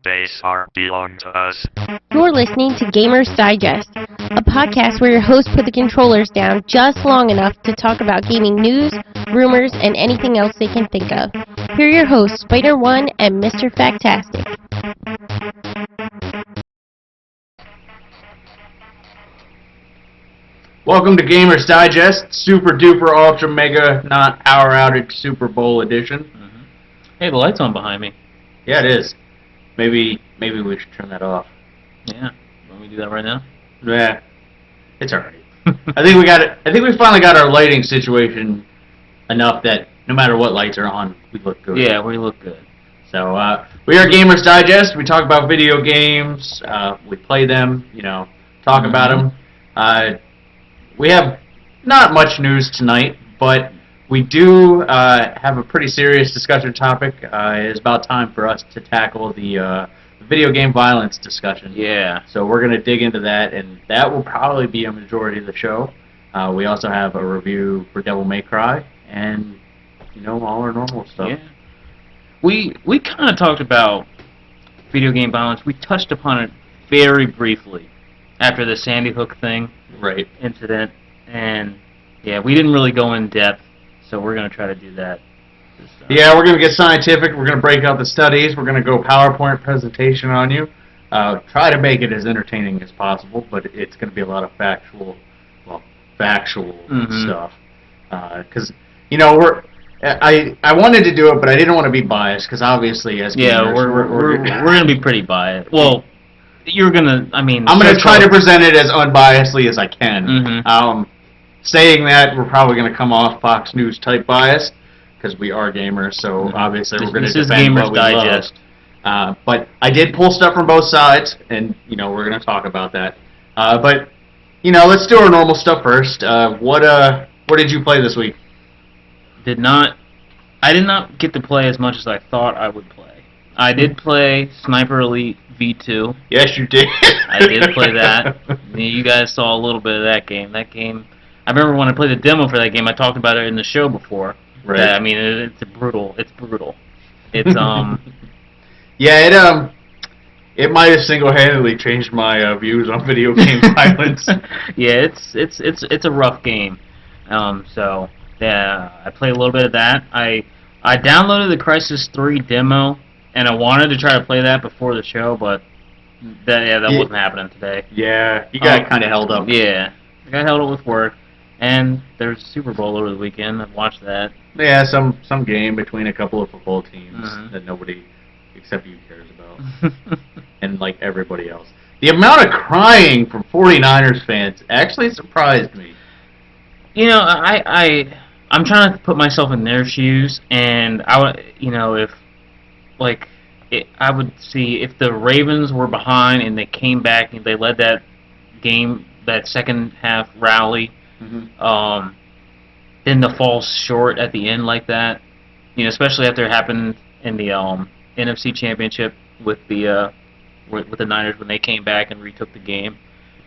base belong to us. You're listening to Gamers Digest, a podcast where your hosts put the controllers down just long enough to talk about gaming news, rumors, and anything else they can think of. Here are your hosts, Spider-One and Mr. Factastic. Welcome to Gamers Digest, Super Duper Ultra Mega Not Power Outage Super Bowl Edition. Hey, the light's on behind me. Yeah, it is. Maybe we should turn that off. Yeah. Want me to do that right now? Yeah, it's alright. I think we got it. I think we finally got our lighting situation enough that no matter what lights are on, we look good. Yeah, we look good. So we are Gamers Digest. We talk about video games. We play them. Talk about them. We have not much news tonight, but we do have a pretty serious discussion topic. It's about time for us to tackle the video game violence discussion. Yeah. So we're going to dig into that, and that will probably be a majority of the show. We also have a review for Devil May Cry, and, all our normal stuff. Yeah. We kind of talked about video game violence. We touched upon it very briefly after the Sandy Hook incident, and yeah, we didn't really go in depth. So we're going to try to do that. Yeah, we're going to get scientific. We're going to break out the studies. We're going to go PowerPoint presentation on you. Try to make it as entertaining as possible, but it's going to be a lot of factual stuff. Because, I wanted to do it, but I didn't want to be biased, because obviously as gamers, we're going to be pretty biased. Well, you're going to, I'm going to try to present it as unbiasedly as I can. Saying that, we're probably going to come off Fox News type bias, because we are gamers, so obviously we're going to defend what we love. But I did pull stuff from both sides, and, we're going to talk about that. But, let's do our normal stuff first. What did you play this week? I did not get to play as much as I thought I would play. I did play Sniper Elite V2. Yes, you did. I did play that. You guys saw a little bit of that game. I remember when I played the demo for that game, I talked about it in the show before. Right. It's brutal. It's Yeah, it might have single-handedly changed my views on video game violence. Yeah, it's a rough game. So yeah, I played a little bit of that. I downloaded the Crysis 3 demo, and I wanted to try to play that before the show, but that wasn't happening today. Yeah, you got kind of held up. Yeah, I got held up with work. And there's Super Bowl over the weekend. I've watched that. Yeah, some game between a couple of football teams that nobody except you cares about. And, everybody else. The amount of crying from 49ers fans actually surprised me. I'm trying to put myself in their shoes, and I would, I would see if the Ravens were behind and they came back and they led that game, that second half rally, then the fall short at the end like that, especially after it happened in the NFC Championship with the Niners when they came back and retook the game.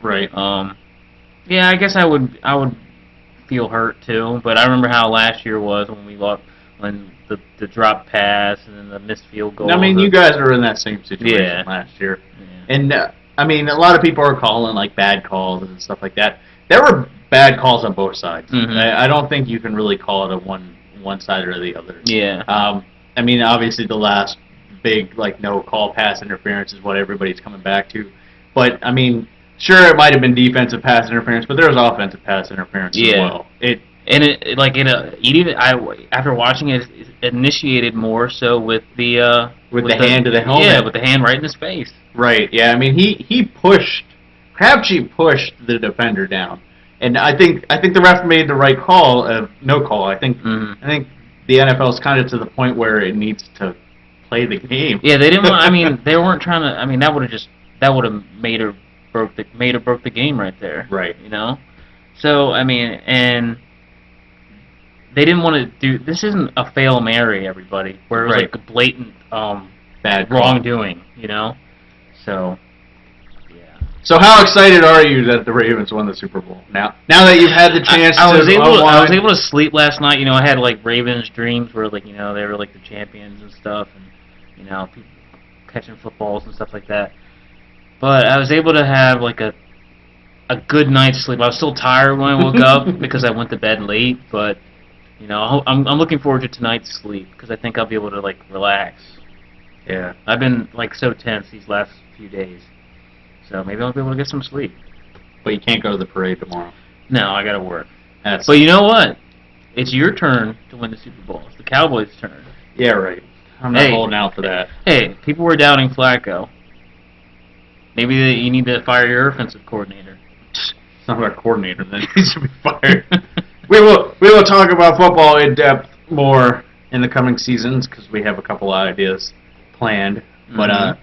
Right. Yeah, I guess I would feel hurt too, but I remember how last year was when we lost, when the drop pass and then the missed field goal. You guys were in that same situation last year, and a lot of people are calling bad calls and stuff like that. There were bad calls on both sides. I don't think you can really call it a one side or the other. Yeah. Obviously the last big no call pass interference is what everybody's coming back to, but sure it might have been defensive pass interference, but there was offensive pass interference as well. After watching it, it initiated more so with the hand to the helmet. Yeah, with the hand right in his face. Right. Yeah. He pushed. Crabtree pushed the defender down, and I think the ref made the right call of no call. I think the NFL's kind of to the point where it needs to play the game. Yeah, they didn't. They weren't trying to. That would have made or broke the game right there. Right. So and they didn't want to do. This isn't a Fail Mary, everybody, where it was a blatant bad wrongdoing. So. So how excited are you that the Ravens won the Super Bowl? Now that you've had the chance I was able to sleep last night. I had Ravens dreams where they were the champions and stuff, and catching footballs and stuff like that. But I was able to have like a good night's sleep. I was still tired when I woke up because I went to bed late, but you know, I'm looking forward to tonight's sleep because I think I'll be able to like relax. Yeah. I've been like so tense these last few days, so maybe I'll be able to get some sleep. But you can't go to the parade tomorrow. No, I gotta work. But you know what? It's your turn to win the Super Bowl. It's the Cowboys' turn. Yeah, right. I'm not holding out for that. Hey, people were doubting Flacco. Maybe you need to fire your offensive coordinator. It's not our coordinator that needs to be fired. we will talk about football in depth more in the coming seasons because we have a couple of ideas planned. But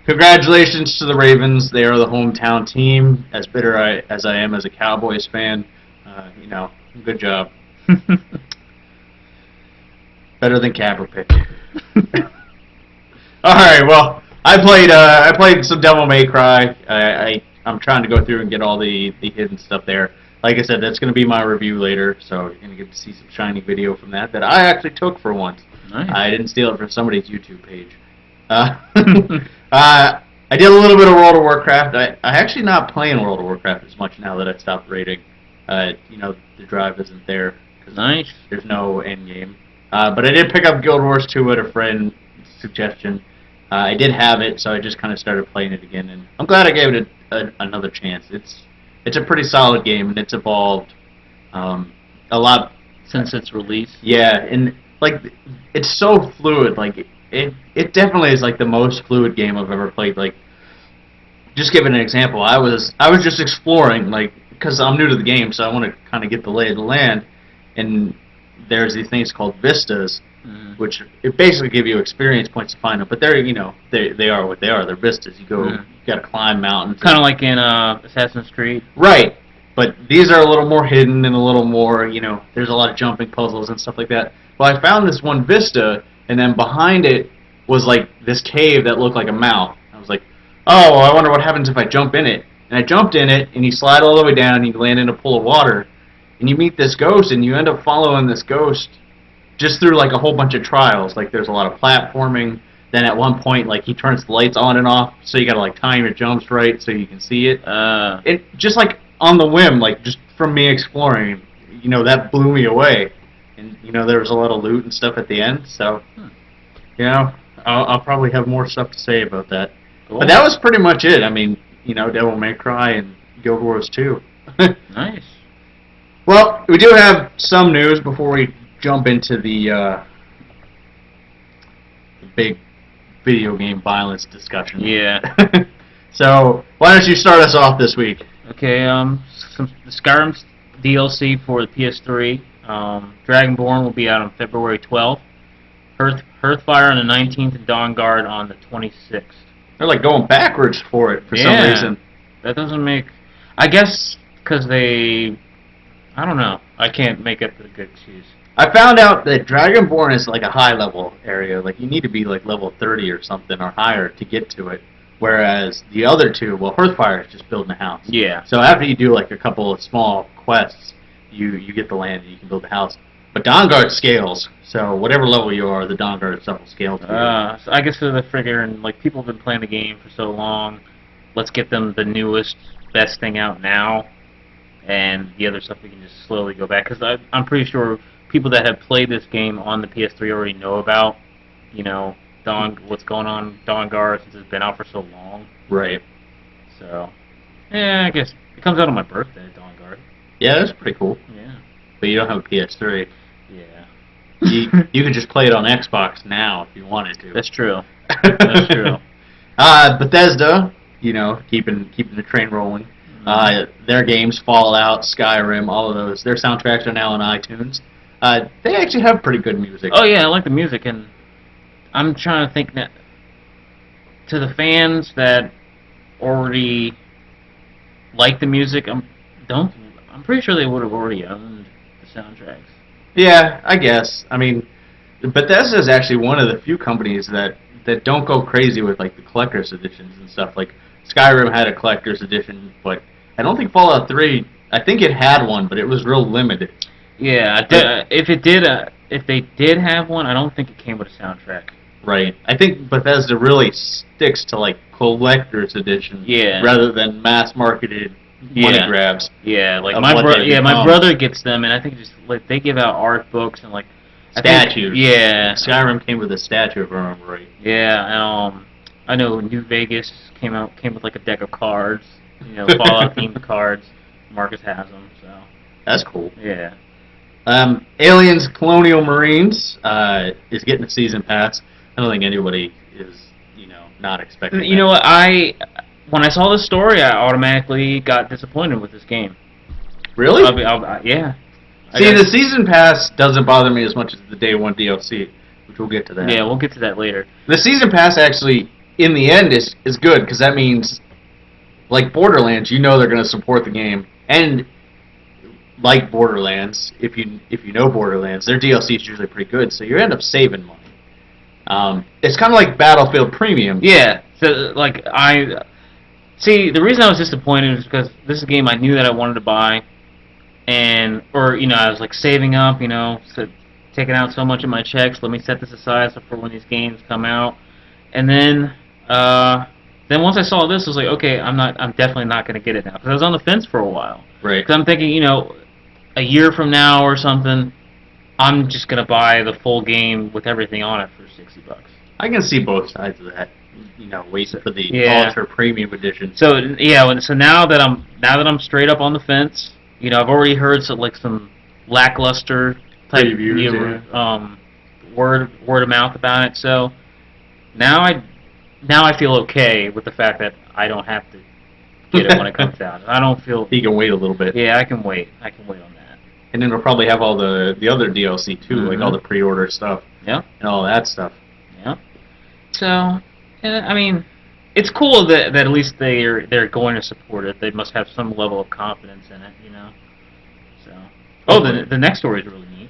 congratulations to the Ravens. They are the hometown team. As bitter as I am as a Cowboys fan, you know, good job. Better than Kaepernick. All right, well, I played some Devil May Cry. I'm trying to go through and get all the hidden stuff there. Like I said, that's going to be my review later, so you're going to get to see some shiny video from that I actually took for once. Nice. I didn't steal it from somebody's YouTube page. I did a little bit of World of Warcraft. I actually not playing World of Warcraft as much now that I stopped raiding. You know, the drive isn't there. Nice. There's no end game. But I did pick up Guild Wars 2 at a friend's suggestion. I did have it, so I just kind of started playing it again, and I'm glad I gave it another chance. It's a pretty solid game, and it's evolved a lot since its release. Yeah, and like it's so fluid. Like it definitely is like the most fluid game I've ever played. Like, just giving an example, I was just exploring, like, because I'm new to the game, so I want to kind of get the lay of the land, and there's these things called vistas, which it basically give you experience points to find them. But they're, you know, they are what they are. They're vistas. You go, you got to climb mountains. Kind of like in Assassin's Creed. Right. But these are a little more hidden and a little more, you know, there's a lot of jumping puzzles and stuff like that. Well, I found this one vista, and then behind it was like this cave that looked like a mouth. I was like, oh, well, I wonder what happens if I jump in it. And I jumped in it, and you slide all the way down, and you land in a pool of water, and you meet this ghost, and you end up following this ghost just through like a whole bunch of trials. Like, there's a lot of platforming. Then at one point, like, he turns the lights on and off, so you gotta like time your jumps right so you can see it. It just like on the whim, like just from me exploring, you know, that blew me away. And you know, there was a lot of loot and stuff at the end, so you know, I'll probably have more stuff to say about that. Cool. But that was pretty much it. I mean, you know, Devil May Cry and Guild Wars 2. Nice. Well, we do have some news before we jump into the big video game violence discussion. Yeah. So, why don't you start us off this week? Okay, the Skyrim DLC for the PS3. Dragonborn will be out on February 12th. Hearthfire on the 19th, and Dawnguard on the 26th. They're like going backwards for it for some reason. That doesn't make... I guess because they... I don't know. I can't make up the good excuse. I found out that Dragonborn is like a high-level area. Like, you need to be like level 30 or something or higher to get to it. Whereas the other two, well, Hearthfire is just building a house. Yeah. So after you do like a couple of small quests, you get the land and you can build a house. But Dawnguard scales, so whatever level you are, the Dawnguard itself will scale to you. So I guess they're figuring, like, people have been playing the game for so long, let's get them the newest, best thing out now, and the other stuff we can just slowly go back. Because I'm pretty sure people that have played this game on the PS3 already know about, you know, what's going on Dawnguard since it's been out for so long. Right. So, yeah, I guess it comes out on my birthday, Dawnguard. Yeah, that's pretty cool. Yeah. But you don't have a PS3. Yeah. You can just play it on Xbox now if you wanted to. That's true. That's true. Bethesda, you know, keeping the train rolling. Their games, Fallout, Skyrim, all of those, their soundtracks are now on iTunes. They actually have pretty good music. Oh yeah, I like the music, and I'm trying to think that to the fans that already like the music, I'm pretty sure they would have already owned the soundtracks. Yeah, I guess. I mean, Bethesda is actually one of the few companies that don't go crazy with like the collector's editions and stuff. Like Skyrim had a collector's edition, but I don't think Fallout 3. I think it had one, but it was real limited. Yeah, if they did have one, I don't think it came with a soundtrack. Right. I think Bethesda really sticks to like collector's edition, rather than mass marketed money grabs. Yeah, like my brother gets them, and I think just like they give out art books and like statues. Yeah. Skyrim came with a statue, if I remember right. Yeah, I know New Vegas came with like a deck of cards, Fallout themed cards. Marcus has them, so that's cool. Yeah. Aliens Colonial Marines is getting a season pass. I don't think anybody is, not expecting that. You know what? When I saw the story, I automatically got disappointed with this game. Really? Yeah. See, the season pass doesn't bother me as much as the day one DLC, which we'll get to that. Yeah, we'll get to that later. The season pass actually, in the end, is good, because that means, like Borderlands, they're going to support the game, and like Borderlands, if you know Borderlands, their DLC is usually pretty good, so you end up saving money. It's kind of like Battlefield Premium. Yeah. So like the reason I was disappointed is because this is a game I knew that I wanted to buy, I was like saving up, taking out so much of my checks. Let me set this aside for when these games come out, and then once I saw this, I was like, okay, I'm definitely not going to get it now, because I was on the fence for a while. Right. Because I'm thinking, a year from now or something, I'm just going to buy the full game with everything on it for $60. I can see both sides of that. Waiting for the Ultra Premium Edition. So now that I'm straight up on the fence, I've already heard some lackluster type word of mouth about it. So now I feel okay with the fact that I don't have to get it when it comes out. I don't feel. You can wait a little bit. Yeah, I can wait on that. And then we'll probably have all the other DLC too, like all the pre-order stuff. Yeah. And all that stuff. Yeah. So, I mean, it's cool that at least they're going to support it. They must have some level of confidence in it, So. The next story is really neat.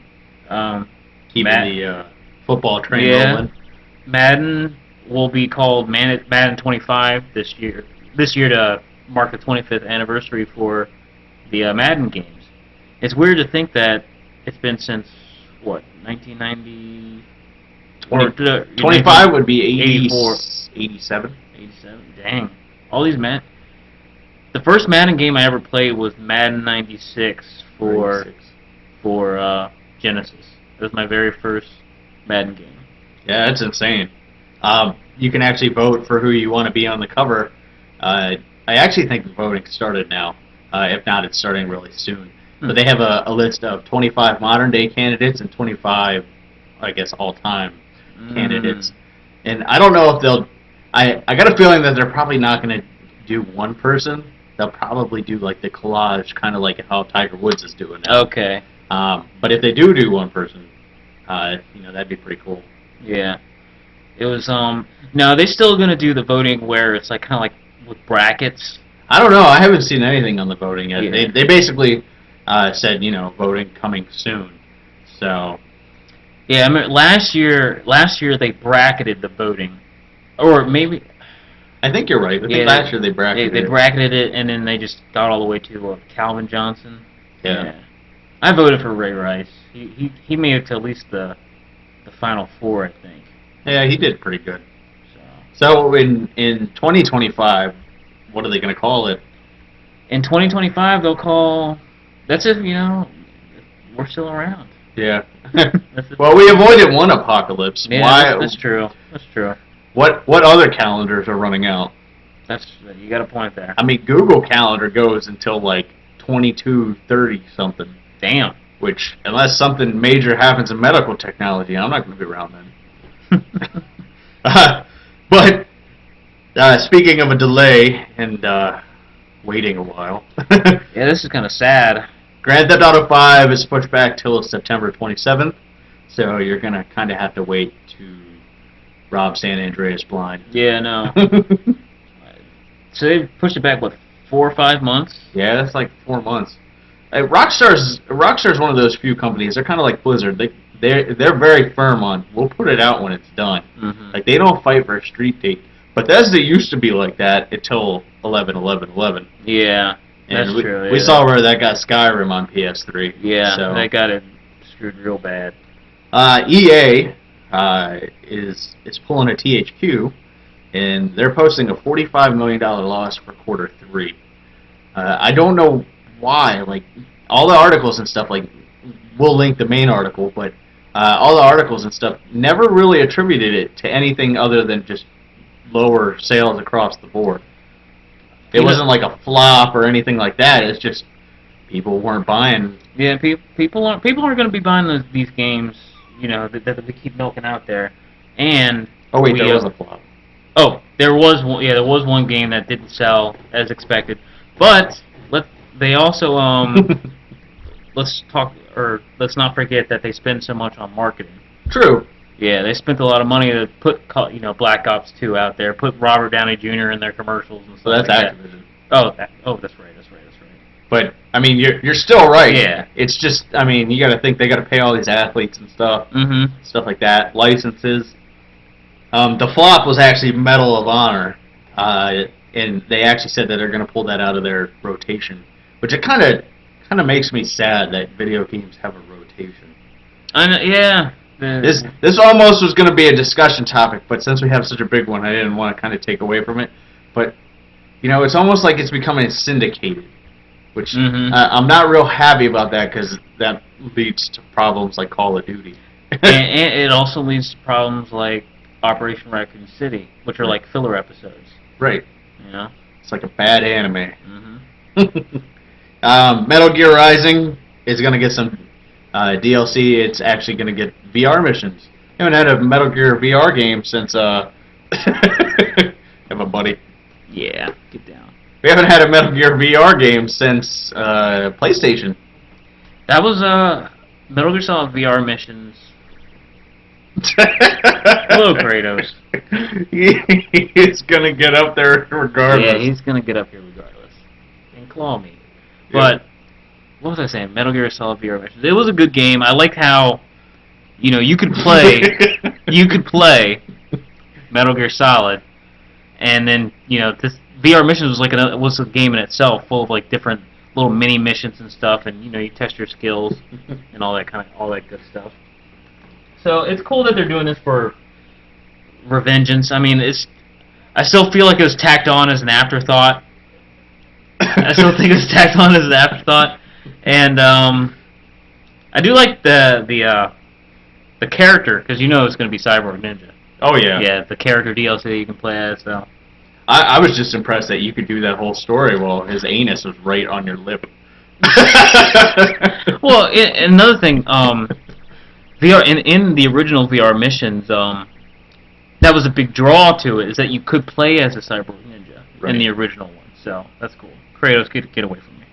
Keeping the football train rolling. Madden will be called Madden 25 this year. This year to mark the 25th anniversary for the Madden games. It's weird to think that it's been since, 1990... 25 would be 84. 87. 87, dang. All these the first Madden game I ever played was Madden 96 for Genesis. It was my very first Madden game. Yeah, that's insane. You can actually vote for who you want to be on the cover. I actually think the voting started now. If not, it's starting really soon. But they have a list of 25 modern-day candidates and 25, I guess, all-time candidates. And I don't know if they'll... I got a feeling that they're probably not going to do one person. They'll probably do, like, the collage, kind of like how Tiger Woods is doing now. Okay. But if they do one person, that'd be pretty cool. Yeah. It was, no, are they still going to do the voting where it's, like, kind of like with brackets? I don't know. I haven't seen anything on the voting yet. Yeah. They basically... said, voting coming soon. So, yeah, I mean, last year they bracketed the voting, or maybe. I think you're right. I think last year they bracketed. They bracketed it, and then they just got all the way to Calvin Johnson. Yeah. I voted for Ray Rice. He made it to at least the Final Four, I think. Yeah, he did pretty good. So in 2025, what are they going to call it? In 2025, they'll call. That's if, we're still around. Yeah. Well, we avoided one apocalypse. Yeah, Why? That's true. That's true. What other calendars are running out? You got a point there. I mean, Google Calendar goes until like 2230 something. Damn. Which, unless something major happens in medical technology, I'm not going to be around then. But speaking of a delay and waiting a while. Yeah, this is kind of sad. Grand Theft Auto 5 is pushed back till September 27th, so you're going to kind of have to wait to rob San Andreas blind. Yeah, no. So they pushed it back, 4 or 5 months? Yeah, that's like 4 months. Rockstar's one of those few companies. They're kind of like Blizzard. They're very firm on, we'll put it out when it's done. Mm-hmm. Like, they don't fight for a street date. Bethesda used to be like that until 11/11/11. Yeah, and that's true. We saw where that got Skyrim on PS3. Yeah, so. they got it screwed real bad. EA is pulling a THQ, and they're posting a $45 million loss for quarter 3. I don't know why. Like, all the articles and stuff, like, we'll link the main article, but all the articles and stuff never really attributed it to anything other than just lower sales across the board. It wasn't like a flop or anything like that. It's just people weren't buying. Yeah, people aren't going to be buying these games, you know, that we keep milking out there. And oh wait, there was a flop. Oh, there was one. Yeah, there was one game that didn't sell as expected. But they also let's not forget that they spend so much on marketing. True. Yeah, they spent a lot of money to put, you know, Black Ops 2 out there, put Robert Downey Jr. in their commercials and stuff. So that's like Activision. That. That's right. But I mean, you're still right. Yeah. It's just, I mean, you got to think they got to pay all these athletes and stuff, stuff like that, licenses. The flop was actually Medal of Honor, and they actually said that they're going to pull that out of their rotation, which it kind of makes me sad that video games have a rotation. Yeah. This almost was going to be a discussion topic, but since we have such a big one, I didn't want to kind of take away from it. But, you know, it's almost like it's becoming syndicated, which I'm not real happy about that because that leads to problems like Call of Duty. and it also leads to problems like Operation Raccoon City, which are like filler episodes. Right. You know? It's like a bad anime. Metal Gear Rising is going to get some DLC. It's actually going to get VR missions. We haven't had a Metal Gear VR game since, have a buddy. Yeah, get down. We haven't had a Metal Gear VR game since PlayStation. That was Metal Gear Solid VR missions. Hello, Kratos. He's gonna get up there regardless. Yeah, he's gonna get up here regardless. And claw me. But what was I saying? Metal Gear Solid VR missions. It was a good game. I liked how, you know, you could play Metal Gear Solid, and then, you know, this VR missions was a game in itself, full of like different little mini missions and stuff, and you know, you test your skills and all that good stuff. So it's cool that they're doing this for Revengeance. I mean, I still feel like it was tacked on as an afterthought. I still think it was tacked on as an afterthought, and I do like the character, because you know it's going to be Cyborg Ninja. Oh yeah. Yeah, the character DLC that you can play as. So. I was just impressed that you could do that whole story while his anus was right on your lip. Well, another thing, VR in the original VR missions, that was a big draw to it, is that you could play as a Cyborg Ninja in the original one. So that's cool. Kratos, get away from me.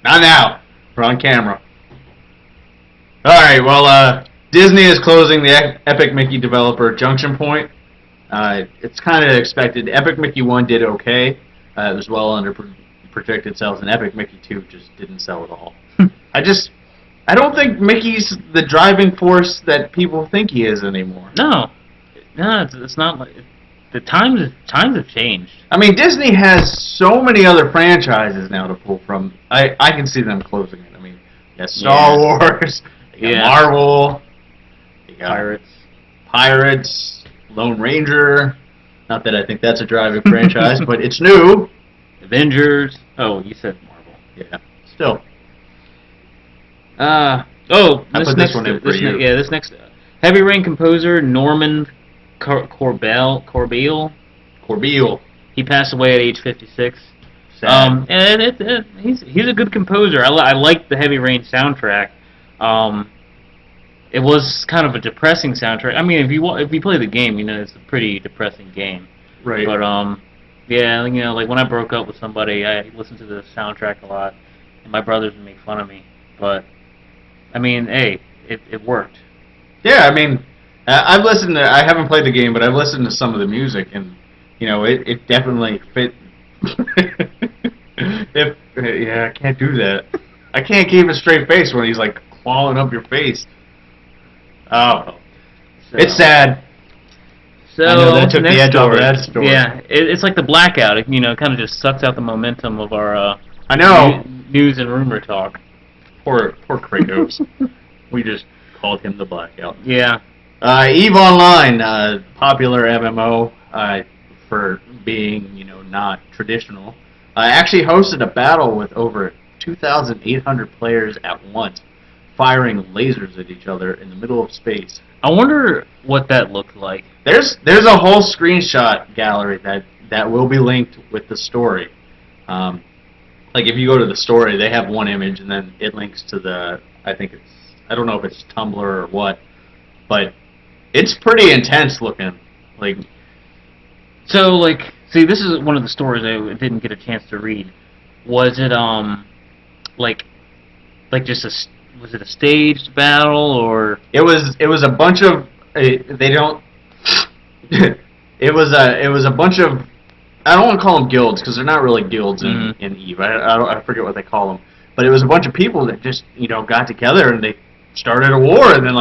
Not now. We're on camera. All right. Well, Disney is closing the Epic Mickey developer Junction Point. It's kind of expected. Epic Mickey 1 did okay. It was well under projected sales, and Epic Mickey 2 just didn't sell at all. I don't think Mickey's the driving force that people think he is anymore. No, it's not like the times have changed. I mean, Disney has so many other franchises now to pull from. I can see them closing it. I mean, you got Star Wars, you got Marvel, you got Pirates, Lone Ranger. Not that I think that's a driving franchise, but it's new. Avengers. Oh, you said Marvel. Yeah. Still. I put this one in for you. This next Heavy Rain composer Norman Corbeil. He passed away at age 56. And he's a good composer. I like the Heavy Rain soundtrack. It was kind of a depressing soundtrack. I mean, if you play the game, you know it's a pretty depressing game. Right. But yeah, you know, like when I broke up with somebody, I listened to the soundtrack a lot, and my brothers would make fun of me. But I mean, hey, it worked. Yeah, I mean, I've listened to. I haven't played the game, but I've listened to some of the music, and you know, it definitely fit. I can't do that. I can't keep a straight face when he's like clawing up your face. Oh, so, it's sad. So I know that took the edge off of that story. Yeah, it's like the blackout. It, you know, kind of just sucks out the momentum of our I know news and rumor talk. Poor Kratos. We just called him the Blackout. Yeah. EVE Online, popular MMO for being, not traditional, actually hosted a battle with over 2,800 players at once, firing lasers at each other in the middle of space. I wonder what that looked like. There's a whole screenshot gallery that will be linked with the story. Like if you go to the story, they have one image and then it links to I don't know if it's Tumblr or what, but it's pretty intense looking. See, this is one of the stories I didn't get a chance to read. Was it was it a staged battle or? It was a bunch of they don't. it was a bunch of, I don't want to call them guilds because they're not really guilds in EVE. I forget what they call them, but it was a bunch of people that just got together and they started a war, and then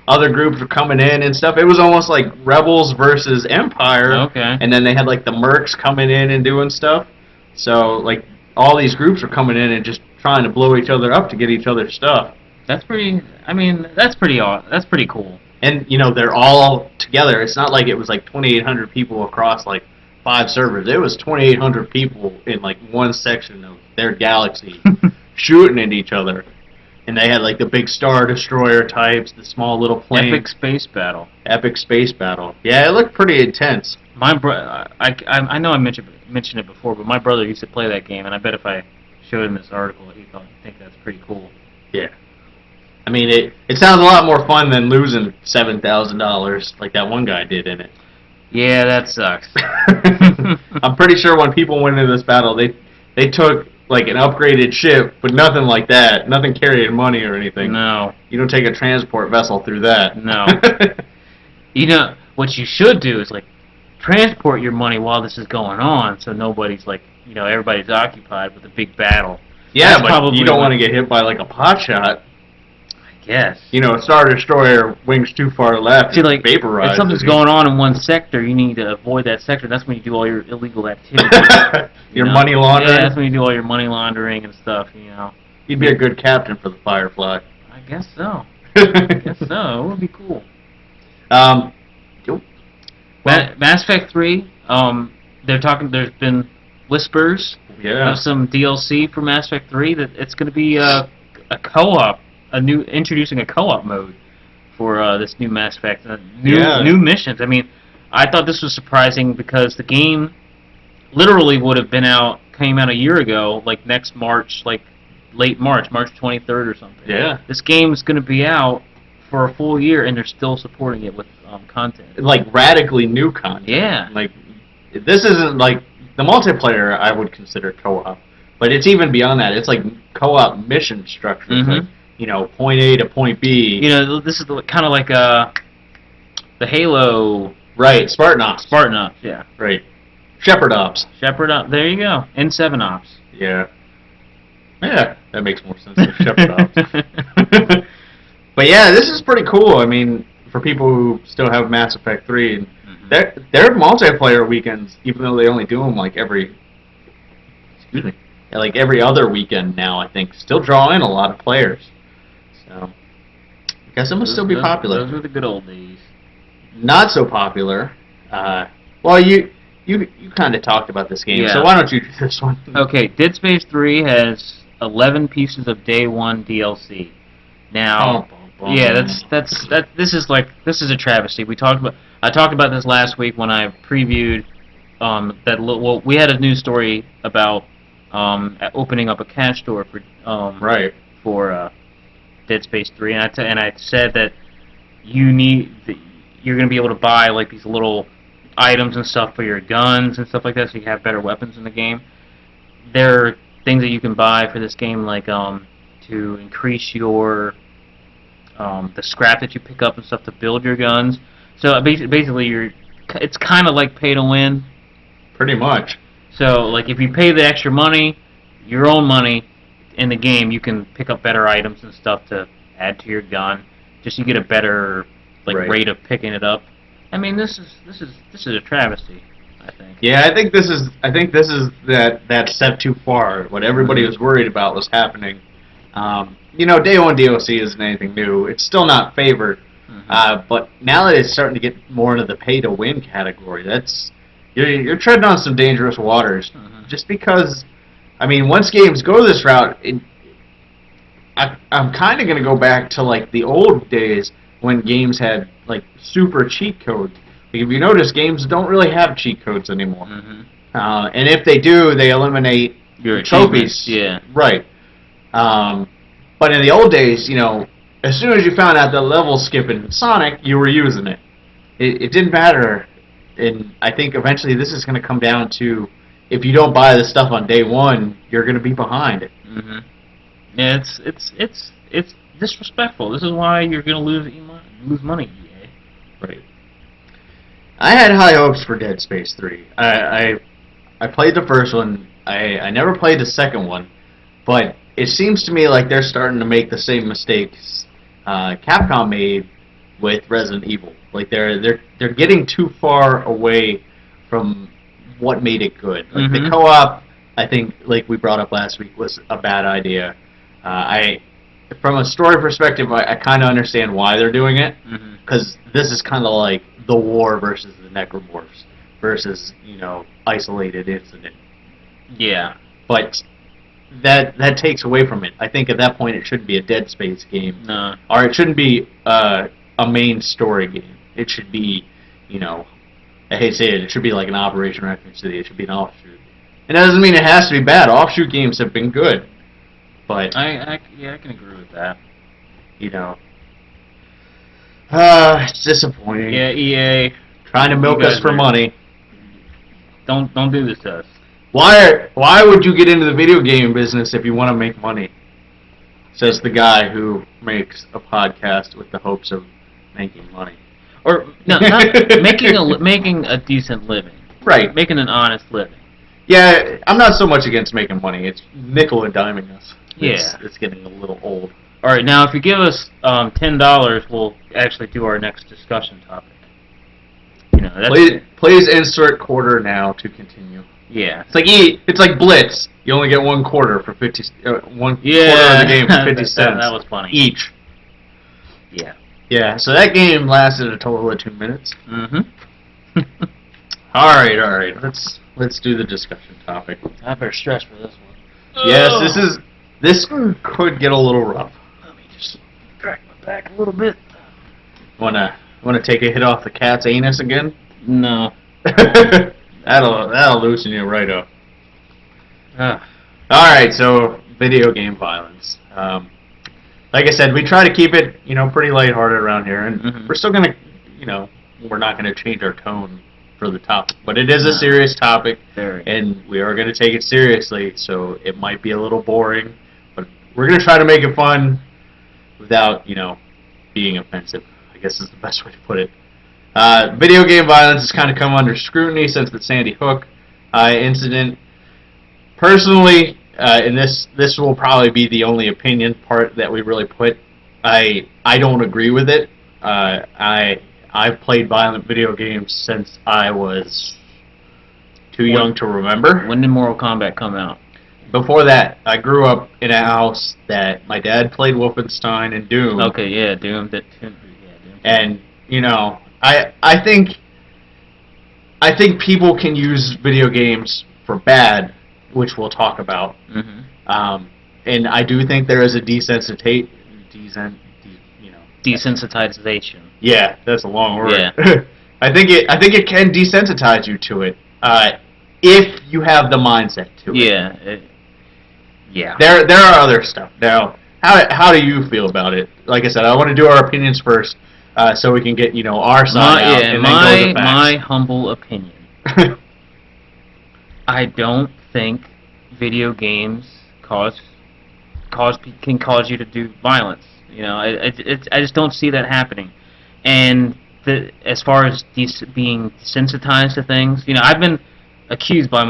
other groups were coming in and stuff. It was almost like Rebels versus Empire. Okay. And then they had the mercs coming in and doing stuff. So all these groups were coming in and just trying to blow each other up to get each other's stuff. That's pretty. I mean, that's pretty cool. And they're all together. It's not like it was 2,800 people across 5 servers. It was 2,800 people in one section of their galaxy shooting at each other. And they had the big Star Destroyer types, the small little planes. Epic space battle. Epic space battle. Yeah, it looked pretty intense. My I know I mentioned it before, but my brother used to play that game, and I bet if I showed him this article, he'd think that's pretty cool. Yeah. I mean, it sounds a lot more fun than losing $7,000 like that one guy did in it. Yeah, that sucks. I'm pretty sure when people went into this battle, they took an upgraded ship, but nothing like that. Nothing carrying money or anything. No. You don't take a transport vessel through that. No. What you should do is transport your money while this is going on, so nobody's everybody's occupied with a big battle. Yeah, but you don't want to get hit by a pot shot. I guess. A Star Destroyer wings too far left. See, vaporized. If something's going on in one sector, you need to avoid that sector. That's when you do all your illegal activity. Your money laundering? Yeah, that's when you do all your money laundering and stuff, You'd be a good captain for the Firefly. I guess so. It would be cool. Mass Effect 3, there's been whispers of some DLC for Mass Effect 3 that it's going to be a co-op, introducing a co-op mode for this new Mass Effect, new missions. I mean, I thought this was surprising because the game literally came out a year ago, next March, late March 23rd or something. Yeah. This game is going to be out for a full year, and they're still supporting it with content. Radically new content. Yeah. This isn't the multiplayer I would consider co-op, but it's even beyond that. It's co-op mission structure. Mm-hmm. Point A to point B. This is kind of like the Halo. Right, Spartan Ops. Spartan Ops, yeah. Right. Shepherd Ops. Shepherd Ops, there you go. N7 Ops. Yeah. Yeah, that makes more sense than Shepherd Ops. But yeah, this is pretty cool. I mean, for people who still have Mass Effect 3, and their multiplayer weekends, even though they only do them every other weekend now, I think, still draw in a lot of players. So, I guess it must still be popular. Those were the good old days. Not so popular. Well, you kind of talked about this game, so why don't you do this one? Okay, Dead Space 3 has 11 pieces of day one DLC. Now, this is a travesty. I talked about this last week when I previewed we had a news story about opening up a cash store for Dead Space 3, and I said that you're going to be able to buy these little items and stuff for your guns and stuff like that, so you have better weapons in the game. There are things that you can buy for this game, to increase your the scrap that you pick up and stuff to build your guns. So basically, it's kind of like pay to win. Pretty much. So if you pay the extra money, your own money in the game, you can pick up better items and stuff to add to your gun. Just you get a better rate of picking it up. I mean, this is a travesty, I think. Yeah, I think this is that step too far. What everybody was worried about was happening. Day One DLC isn't anything new. It's still not favored. But now that it's starting to get more into the pay-to-win category, you're treading on some dangerous waters. Just because, once games go this route, I'm kind of going to go back to like the old days when games had like super cheat codes. Like, if you notice, games don't really have cheat codes anymore. And if they do, they eliminate your trophies. Yeah. Right. But in the old days, as soon as you found out the level skip in Sonic, you were using it. It didn't matter. And I think eventually this is going to come down to, if you don't buy the stuff on day one, you're going to be behind it. Yeah, it's disrespectful. This is why you're going to lose money, EA. Right. I had high hopes for Dead Space 3. I played the first one. I never played the second one, but it seems to me like they're starting to make the same mistakes Capcom made with Resident Evil. Like they're getting too far away from what made it good. Like the co-op, I think, like we brought up last week, was a bad idea. From a story perspective, I kind of understand why they're doing it, because this is kind of like the war versus the Necromorphs versus isolated incident. Yeah, but that takes away from it. I think at that point it shouldn't be a Dead Space game, or it shouldn't be a main story game. It should be, I hate to say it, it should be like an Operation Raccoon City. It should be an offshoot. And that doesn't mean it has to be bad. Offshoot games have been good, but I can agree with that. It's disappointing. Yeah, EA trying to milk us for money. Don't do this to us. Why would you get into the video game business if you want to make money? Says the guy who makes a podcast with the hopes of making money. Or no, not making a decent living. Right. Making an honest living. Yeah, I'm not so much against making money. It's nickel and diming us. Yeah. It's getting a little old. All right, now if you give us $10, we'll actually do our next discussion topic. Please insert quarter now to continue. Yeah. It's like Blitz. You only get one quarter for 50. One quarter of the game for 50 cents. That was funny. Each. Yeah. Yeah. So that game lasted a total of 2 minutes. All right. Let's do the discussion topic. I better stress for this one. Yes, this could get a little rough. Let me just crack my back a little bit. Wanna take a hit off the cat's anus again? No. That'll loosen you right up. Alright, so video game violence. Like I said, we try to keep it, pretty lighthearted around here, and we're still gonna, we're not gonna change our tone for the topic, but it is a serious topic, and we are gonna take it seriously. So it might be a little boring, but we're gonna try to make it fun without, being offensive, I guess is the best way to put it. Video game violence has kind of come under scrutiny since the Sandy Hook incident. Personally, and this will probably be the only opinion part that we really put, I don't agree with it. I've played violent video games since I was too young to remember. When did Mortal Kombat come out? Before that, I grew up in a house that my dad played Wolfenstein and Doom. Okay, yeah, Doom. And I think people can use video games for bad, which we'll talk about. And I do think there is a desensitization. Yeah, that's a long word. Yeah. I think it can desensitize you to it if you have the mindset to it. Yeah. There are other stuff. Now, how do you feel about it? Like I said, I want to do our opinions first, so we can get our side out, and then go to the facts. My humble opinion. I don't think video games can cause you to do violence. I just don't see that happening. And as far as being desensitized to things, I've been accused by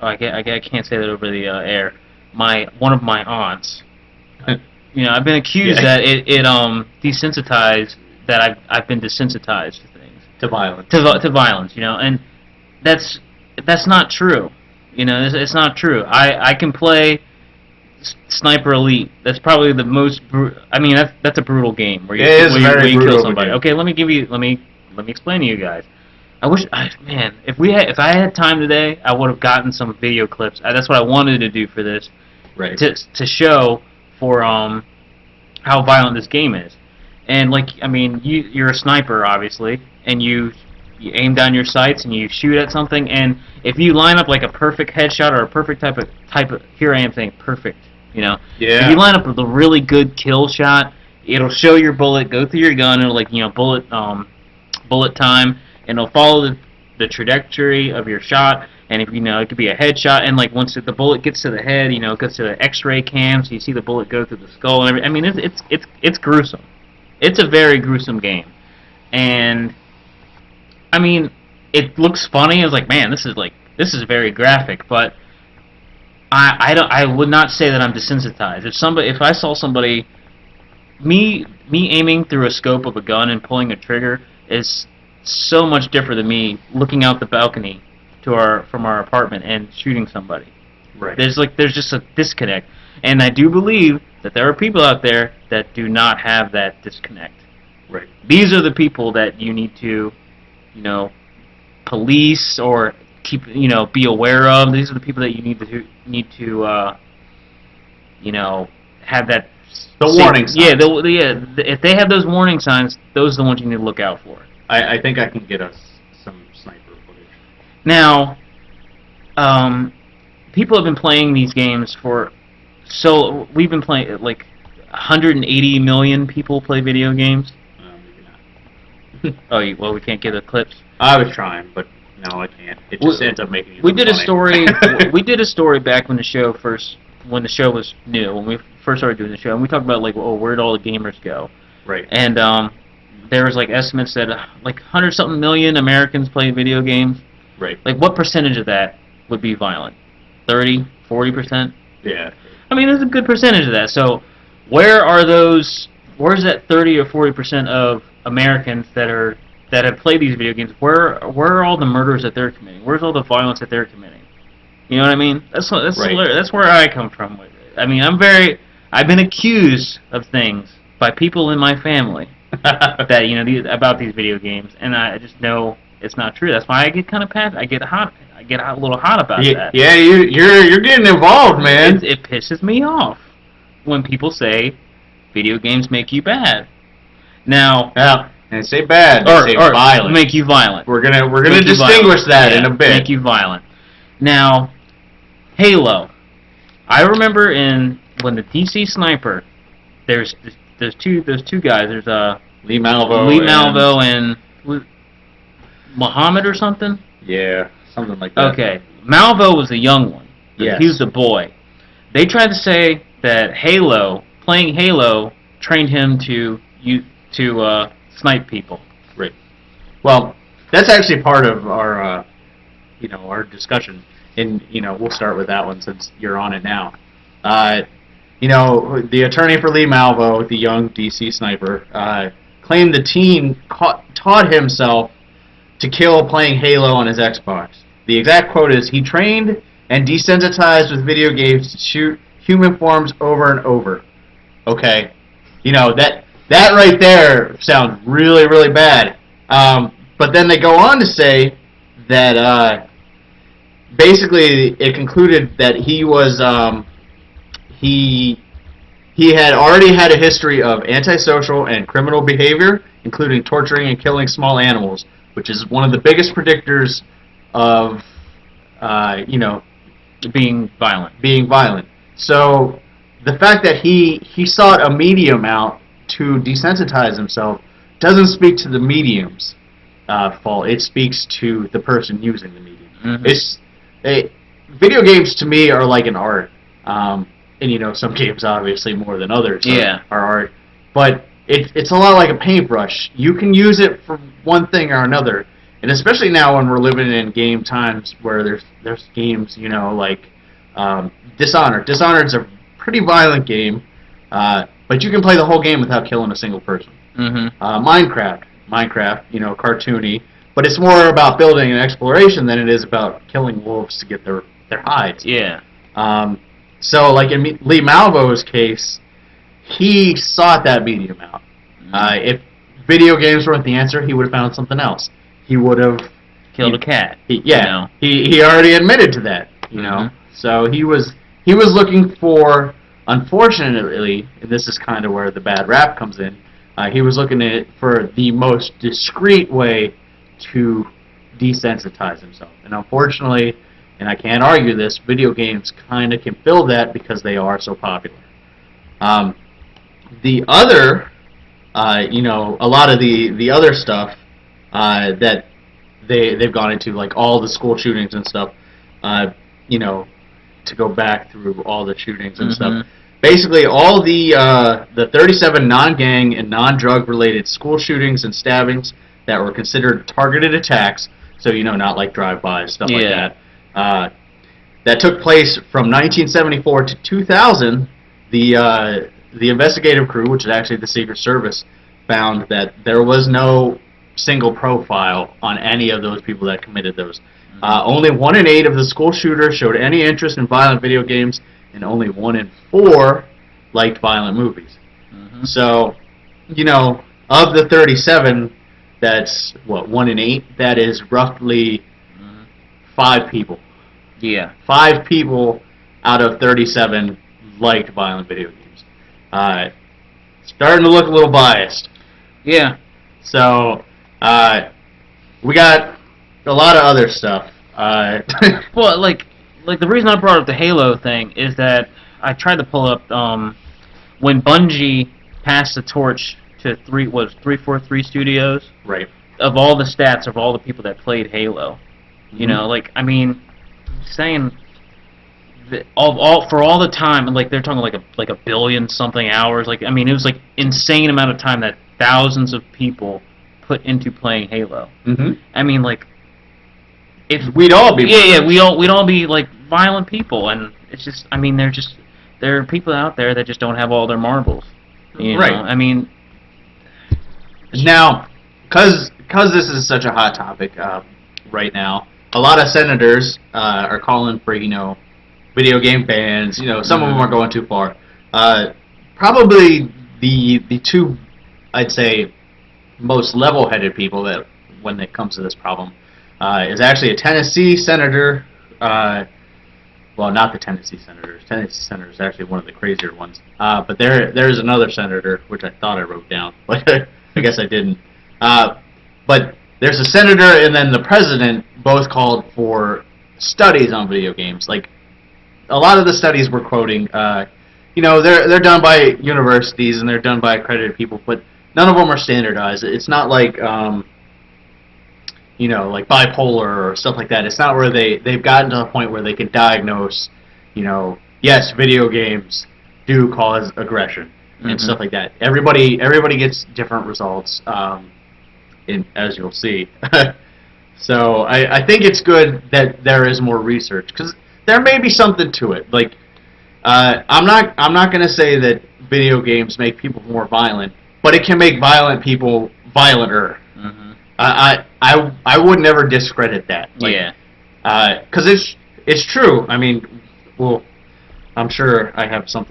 I can't say that over the air. One of my aunts. I've been accused that it desensitized, that I've been desensitized to things. To violence. To violence, and that's not true. It's not true. I can play Sniper Elite. That's probably the most. I mean, that's a brutal game where you, kill somebody. Game. Okay, let me explain to you guys. Man, if I had time today, I would have gotten some video clips. That's what I wanted to do for this, right? To show for how violent this game is, and I mean, you're a sniper obviously, and you aim down your sights and you shoot at something, and if you line up like a perfect headshot or a perfect type of here I am saying perfect, Yeah. If you line up with a really good kill shot, it'll show your bullet go through your gun, and it'll bullet time, and it'll follow the trajectory of your shot, and if it could be a headshot, and once the bullet gets to the head, it goes to the X-ray cam, so you see the bullet go through the skull and everything. I mean, it's gruesome. It's a very gruesome game, and I mean, it looks funny. I was like, man, this is very graphic, but I would not say that I'm desensitized. If I saw somebody, me aiming through a scope of a gun and pulling a trigger is so much different than me looking out the balcony from our apartment and shooting somebody. Right. There's just a disconnect, and I do believe that there are people out there that do not have that disconnect. Right. These are the people that you need to, police or keep, be aware of. These are the people that you need to have that. The warning signs. Yeah, if they have those warning signs, those are the ones you need to look out for. I think I can get us some sniper footage. Now, people have been playing these games we've been playing, 180 million people play video games. Maybe not. Oh, well, we can't get the clips? I was trying, but no, I can't. It just ends up making it We did funny. a story. We did a story back when the show was new, when we first started doing the show, and we talked about where'd all the gamers go? Right. And there was estimates that 100-something million Americans play video games. Right. What percentage of that would be violent? 30, 40%? Yeah. I mean, there's a good percentage of that. So, where's that 30 or 40% of Americans that have played these video games? Where are all the murders that they're committing? Where's all the violence that they're committing? You know what I mean? That's right. That's where I come from with it. I mean, I've been accused of things by people in my family that about these video games, and I just know it's not true. That's why I get kind of passionate. I get a little hot about that. Yeah, you're getting involved, man. It pisses me off when people say video games make you bad. Now, and say bad, say violent. Make you violent. We're gonna distinguish that in a bit. Make you violent. Now, Halo. I remember when the DC Sniper, there's those two guys. There's Lee Malvo and Muhammad or something. Yeah, something like that. Okay, Malvo was the young one. Yeah, he was the boy. They tried to say that playing Halo, trained him to snipe people. Right. Well, that's actually part of our our discussion, and we'll start with that one since you're on it now. The attorney for Lee Malvo, the young DC sniper, claimed the teen taught himself to kill playing Halo on his Xbox. The exact quote is, "He trained and desensitized with video games to shoot human forms over and over." Okay, that right there sounds really, really bad. But then they go on to say that basically it concluded that he was he had already had a history of antisocial and criminal behavior, including torturing and killing small animals, which is one of the biggest predictors of being violent. So the fact that he sought a medium out to desensitize himself doesn't speak to the medium's fault. It speaks to the person using the medium. Mm-hmm. Video games to me are like an art, and some games obviously more than others are art. But it's a lot like a paintbrush. You can use it for one thing or another, and especially now when we're living in game times where there's games like Dishonored. Dishonored's a pretty violent game, but you can play the whole game without killing a single person. Mm-hmm. Minecraft, cartoony, but it's more about building and exploration than it is about killing wolves to get their hides. Yeah. So, like in Lee Malvo's case, he sought that medium out. If video games weren't the answer, he would have found something else. He would have killed a cat. He already admitted to that. You know, so he was looking for. Unfortunately, and this is kind of where the bad rap comes in. He was looking for the most discreet way to desensitize himself, and unfortunately, and I can't argue this, video games kind of can fill that because they are so popular. The other, a lot of the other stuff that they've gone into, like all the school shootings and stuff, to go back through all the shootings and stuff. Basically, all the 37 non-gang and non-drug related school shootings and stabbings that were considered targeted attacks, so not like drive-bys, stuff like that, that took place from 1974 to 2000, the investigative crew, which is actually the Secret Service, found that there was no single profile on any of those people that committed those. Only 1 in 8 of the school shooters showed any interest in violent video games, and only 1 in 4 liked violent movies. So, of the 37, that's, 1 in 8? That is roughly 5 people. Yeah. 5 people out of 37 liked violent video games. Starting to look a little biased. Yeah. So, we got a lot of other stuff. Well, like the reason I brought up the Halo thing is that I tried to pull up when Bungie passed the torch to 343 Studios. Right. Of all the stats of all the people that played Halo, saying that for all the time, like they're talking like a billion something hours. It was like insane amount of time that thousands of people put into playing Halo. If we'd all be we'd all be like violent people, and it's just there are people out there that just don't have all their marbles. Right. Now, because this is such a hot topic right now, a lot of senators are calling for video game bans. Some of them are going too far. Probably the two, I'd say, most level-headed people that when it comes to this problem is actually a Tennessee senator. Well, not the Tennessee senators. Tennessee senator is actually one of the crazier ones. But there is another senator, which I thought I wrote down, but I guess I didn't. But there's a senator and then the president both called for studies on video games. Like, a lot of the studies we're quoting, they're done by universities and they're done by accredited people, but none of them are standardized. It's not like like bipolar or stuff like that. It's not where they've gotten to the point where they can diagnose, yes, video games do cause aggression and stuff like that. Everybody gets different results, as you'll see. So I think it's good that there is more research, because there may be something to it. Like, I'm not going to say that video games make people more violent, but it can make violent people violenter. I would never discredit that. Because it's true. I'm sure I have some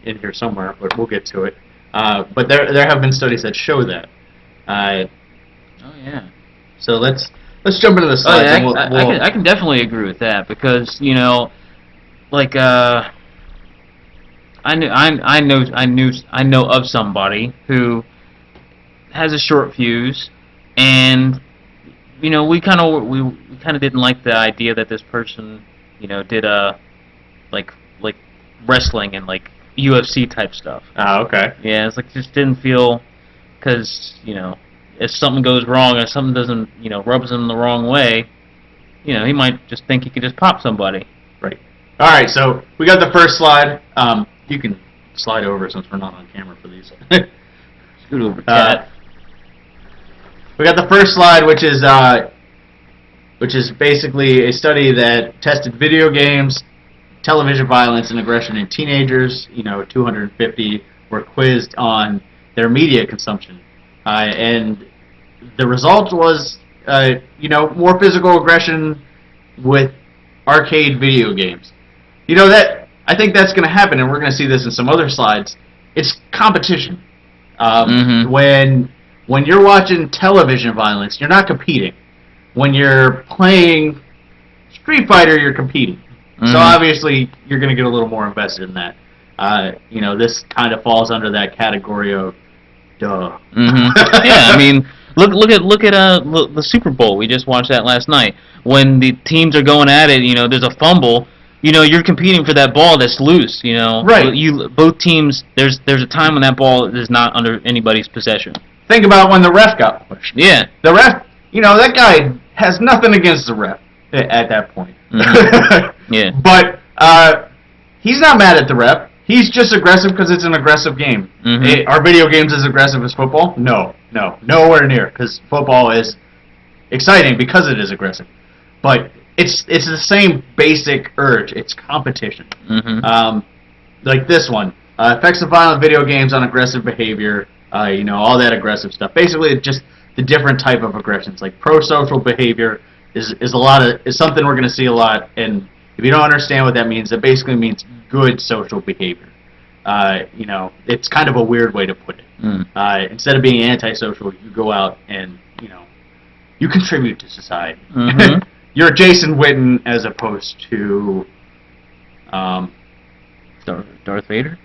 in here somewhere, but we'll get to it. But there have been studies that show that. So let's jump into the slides. I can definitely agree with that, because I know of somebody who has a short fuse, and we kind of didn't like the idea that this person did like wrestling and like UFC type stuff. Oh, okay. Yeah, it's just didn't feel, because if something goes wrong, or something doesn't rubs him the wrong way, he might just think he could just pop somebody. Right. All right. So we got the first slide. You can slide over since we're not on camera for these. Scoot over, cat. We got the first slide, which is basically a study that tested video games, television violence, and aggression in teenagers. 250 were quizzed on their media consumption, and the result was, more physical aggression with arcade video games. I think that's going to happen, and we're going to see this in some other slides. It's competition. When you're watching television violence, you're not competing. When you're playing Street Fighter, you're competing. So obviously, you're going to get a little more invested in that. This kind of falls under that category of duh. Yeah, I mean, look at the Super Bowl. We just watched that last night. When the teams are going at it, there's a fumble. You're competing for that ball that's loose. Right. Both teams. There's a time when that ball is not under anybody's possession. Think about when the ref got pushed. Yeah. The ref. That guy has nothing against the ref at that point. Yeah. But he's not mad at the ref. He's just aggressive because it's an aggressive game. Are video games as aggressive as football? No, nowhere near. Because football is exciting because it is aggressive. But it's the same basic urge. It's competition. Like this one, effects of violent video games on aggressive behavior. All that aggressive stuff. Basically, it's just the different type of aggressions. Like pro-social behavior is something we're going to see a lot. And if you don't understand what that means, that basically means good social behavior. It's kind of a weird way to put it. Instead of being antisocial, you go out and you contribute to society. You're Jason Witten as opposed to Darth Vader.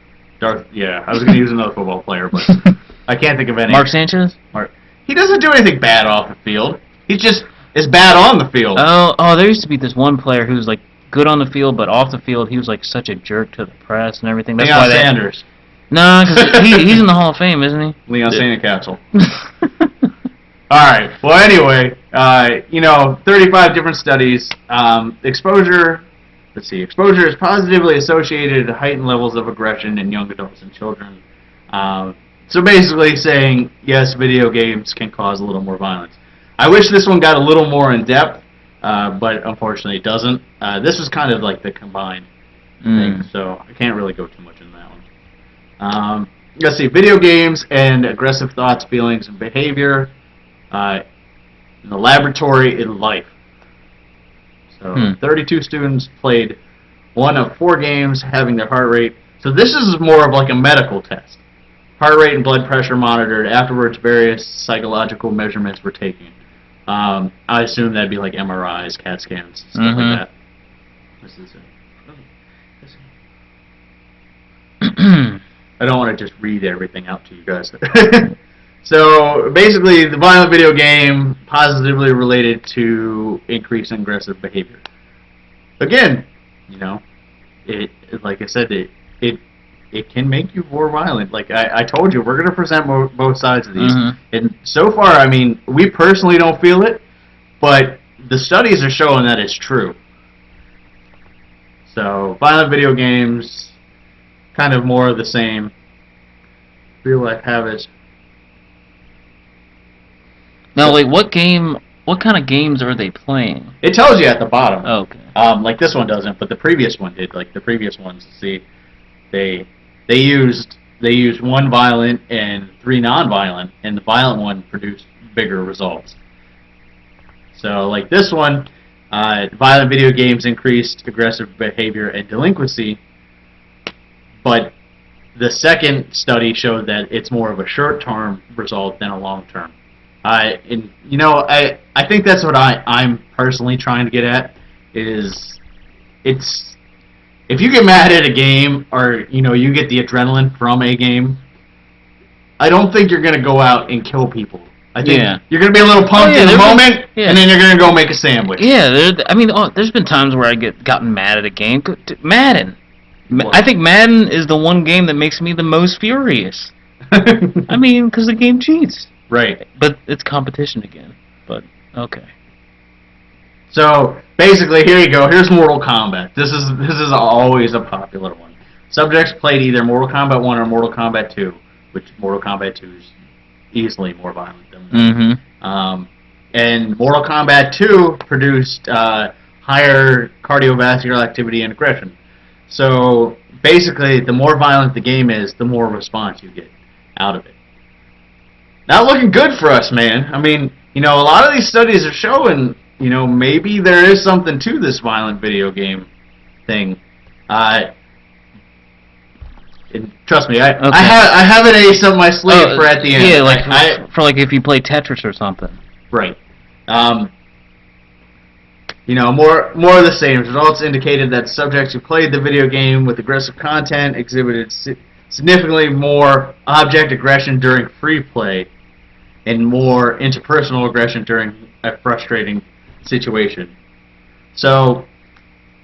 Yeah, I was going to use another football player, but I can't think of any. Mark Sanchez. He doesn't do anything bad off the field. He's just is bad on the field. Oh, there used to be this one player who was like good on the field, but off the field he was like such a jerk to the press and everything. That's Leon Sanders. No, because he's in the Hall of Fame, isn't he? Leon Sandcastle. All right. Well, anyway, 35 different studies. Exposure. Let's see. Exposure is positively associated to heightened levels of aggression in young adults and children. So basically saying, yes, video games can cause a little more violence. I wish this one got a little more in depth, but unfortunately it doesn't. This was kind of like the combined thing, so I can't really go too much in that one. Let's see. Video games and aggressive thoughts, feelings, and behavior in the laboratory in life. So 32 students played one of 4 games, having their heart rate. So this is more of like a medical test. Heart rate and blood pressure monitored. Afterwards, various psychological measurements were taken. I assume that'd be like MRIs, CAT scans, stuff like that. This is it. I don't want to just read everything out to you guys. So basically, the violent video game positively related to increase in aggressive behavior. Again, it like I said, it can make you more violent. Like I told you, we're going to present both sides of these. And so far, I mean, we personally don't feel it, but the studies are showing that it's true. So violent video games, kind of more of the same. Real life habits. Now, like, what kind of games are they playing? It tells you at the bottom. Oh, okay. Like this one doesn't, but the previous one did. Like the previous ones, see, they used 1 violent and 3 non-violent, and the violent one produced bigger results. So, like this one, violent video games increased aggressive behavior and delinquency, but the second study showed that it's more of a short-term result than a long-term. I think that's what I'm personally trying to get at, is if you get mad at a game or you get the adrenaline from a game, I don't think you're gonna go out and kill people. I think you're gonna be a little pumped in the moment, and then you're gonna go make a sandwich. Yeah, there's been times where I gotten mad at a game. Madden. I think Madden is the one game that makes me the most furious. I mean, because the game cheats. Right. But it's competition again. But, okay. So, basically, here you go. Here's Mortal Kombat. This is always a popular one. Subjects played either Mortal Kombat 1 or Mortal Kombat 2, which Mortal Kombat 2 is easily more violent than that. And Mortal Kombat 2 produced higher cardiovascular activity and aggression. So, basically, the more violent the game is, the more response you get out of it. Not looking good for us, man. I mean, a lot of these studies are showing, maybe there is something to this violent video game thing. And trust me, I have an ace up my sleeve for at the end. Yeah, like for like if you play Tetris or something. Right. More of the same. Results indicated that subjects who played the video game with aggressive content exhibited significantly more object aggression during free play and more interpersonal aggression during a frustrating situation. So,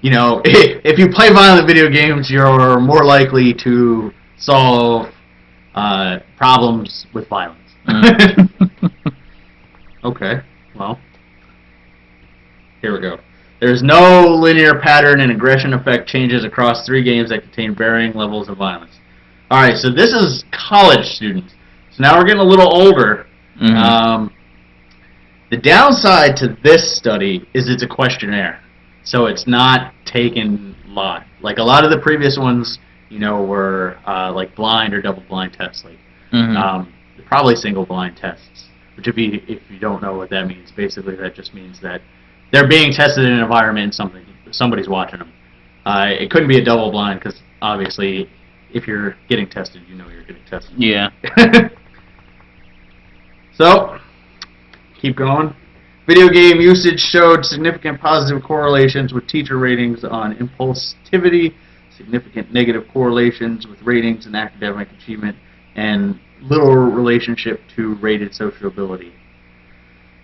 if you play violent video games, you're more likely to solve problems with violence. Okay, well, here we go. There's no linear pattern and aggression effect changes across 3 games that contain varying levels of violence. Alright, so this is college students. So now we're getting a little older. Mm-hmm. The downside to this study is it's a questionnaire. So it's not taken live. Like a lot of the previous ones, were like blind or double-blind tests. Like, probably single-blind tests. Which if you don't know what that means, basically that just means that they're being tested in an environment and somebody's watching them. It couldn't be a double-blind because obviously if you're getting tested, you're getting tested. Yeah. So, keep going. Video game usage showed significant positive correlations with teacher ratings on impulsivity, significant negative correlations with ratings in academic achievement, and little relationship to rated sociability.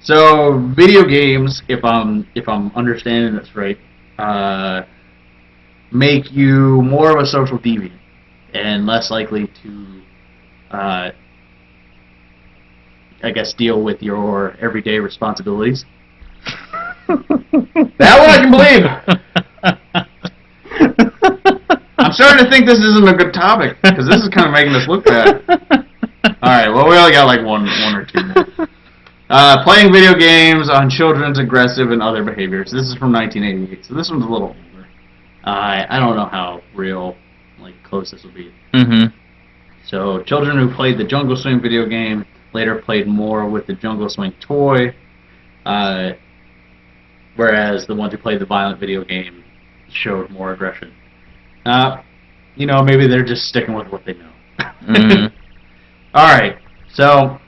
So, video games, if I'm understanding this right, make you more of a social deviant and less likely to, deal with your everyday responsibilities. That one I can believe. I'm starting to think this isn't a good topic because this is kind of making us look bad. All right, well, we only got like one or two more. Playing video games on children's aggressive and other behaviors. This is from 1988, so this one's a little older. I don't know how real, close this will be. Mm-hmm. So, children who played the Jungle Swing video game later played more with the Jungle Swing toy, whereas the ones who played the violent video game showed more aggression. Maybe they're just sticking with what they know. Mm-hmm. Alright, so,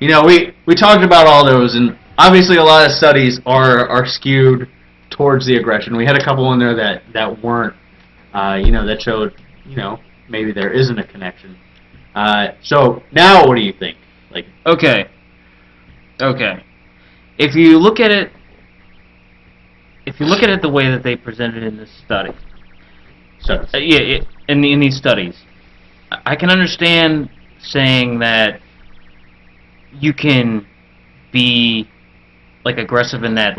we talked about all those, and obviously a lot of studies are skewed towards the aggression. We had a couple in there that weren't, that showed, maybe there isn't a connection. So now, what do you think? Okay. If you look at it the way that they presented in this study, in these studies, I can understand saying that you can be aggressive in that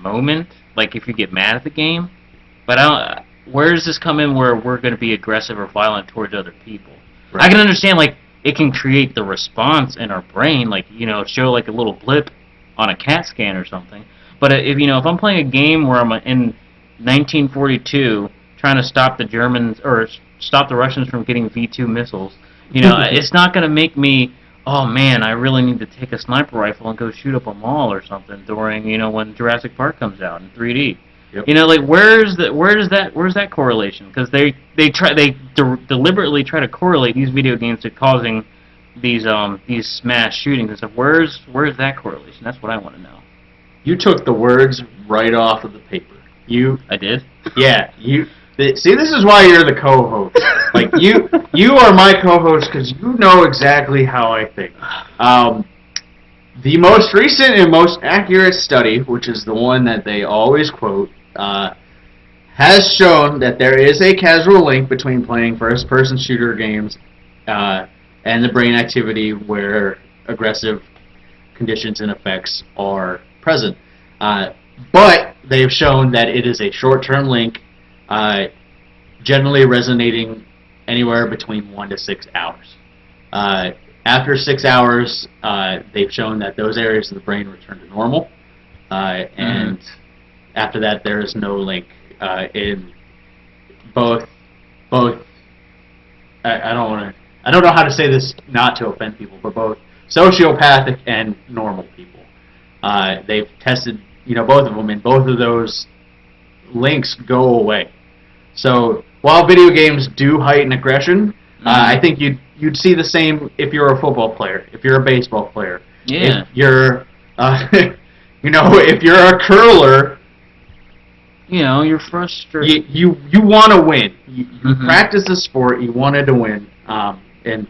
moment, if you get mad at the game. But where does this come in where we're going to be aggressive or violent towards other people? Right. I can understand it can create the response in our brain, show a little blip on a CAT scan or something. But if I'm playing a game where I'm in 1942 trying to stop the Germans or stop the Russians from getting V2 missiles, it's not going to make me, oh man, I really need to take a sniper rifle and go shoot up a mall or something during when Jurassic Park comes out in 3D. Yep. Where's that correlation? Because they deliberately try to correlate these video games to causing these mass shootings and stuff. Where's that correlation? That's what I want to know. You took the words right off of the paper. I did? Yeah. See, this is why you're the co-host. You are my co-host because you know exactly how I think. The most recent and most accurate study, which is the one that they always quote, has shown that there is a causal link between playing first-person shooter games and the brain activity where aggressive conditions and effects are present. But they've shown that it is a short-term link, generally resonating anywhere between 1 to 6 hours. After 6 hours, they've shown that those areas of the brain return to normal, and after that, there is no link in both. I don't know how to say this not to offend people, but both sociopathic and normal people. They've tested, both of them, and both of those links go away. So while video games do heighten aggression, I think you'd see the same if you're a football player, if you're a baseball player, if you're, if you're a curler. You're frustrated. You want to win. You practice the sport. You wanted to win. And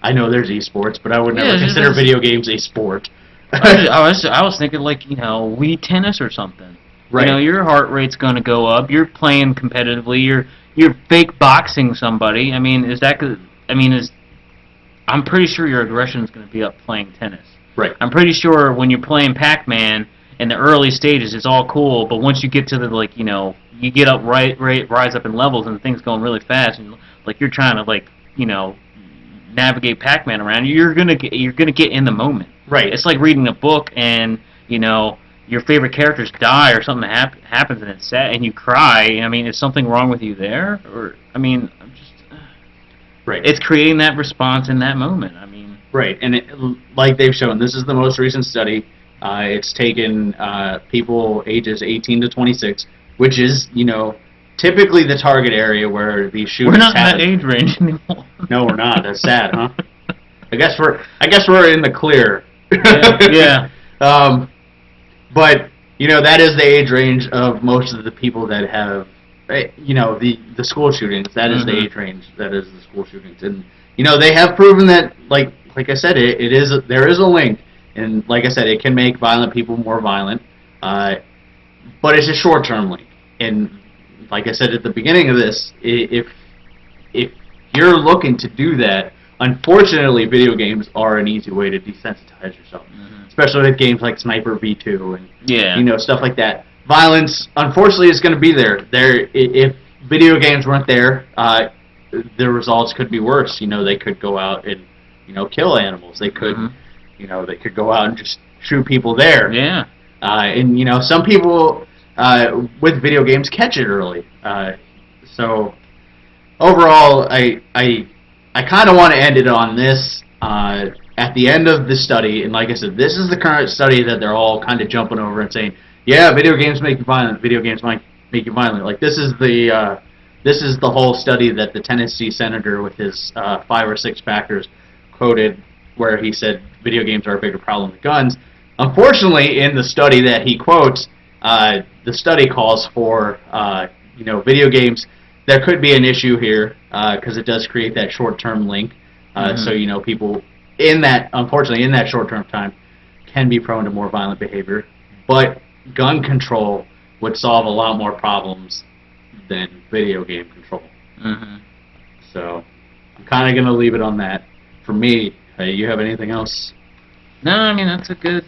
I know there's esports, but I would never consider video games a sport. I was thinking like Wii tennis or something. Right. Your heart rate's going to go up. You're playing competitively. You're fake boxing somebody. I mean, I'm pretty sure your aggression's going to be up playing tennis. Right. I'm pretty sure when you're playing Pac-Man in the early stages, it's all cool, but once you get to the you get up rise up in levels and things going really fast, and you're trying to navigate Pac-Man around, you're gonna get in the moment. Right. It's like reading a book and your favorite characters die or something happens and it's sad and you cry. I mean, is something wrong with you there? Or I'm just right. It's creating that response in that moment. Right, and like they've shown, this is the most recent study. It's taken people ages 18 to 26, which is, typically the target area where these shootings happen. We're not in that age range anymore. No, we're not. That's sad, huh? I guess we're in the clear. Yeah. But that is the age range of most of the people that have, the school shootings. That is the age range. That is the school shootings, and they have proven that, like I said, there is a link. And like I said, it can make violent people more violent, but it's a short-term link. And like I said at the beginning of this, if you're looking to do that, unfortunately, video games are an easy way to desensitize yourself, especially with games like Sniper V2 and stuff like that. Violence, unfortunately, is going to be there. If video games weren't there, the results could be worse. They could go out and kill animals. They could. They could go out and just shoot people there. Yeah. And, some people with video games catch it early. So, overall, I kind of want to end it on this. At the end of the study, and like I said, this is the current study that they're all kind of jumping over and saying, yeah, video games make you violent. Video games might make you violent. Like, this is the whole study that the Tennessee senator with his 5 or 6 factors quoted, where he said video games are a bigger problem than guns. Unfortunately, in the study that he quotes, the study calls for, video games. There could be an issue here because it does create that short-term link. So, people unfortunately, in that short-term time, can be prone to more violent behavior. But gun control would solve a lot more problems than video game control. So, I'm kind of going to leave it on that. For me, you have anything else? No, that's a good.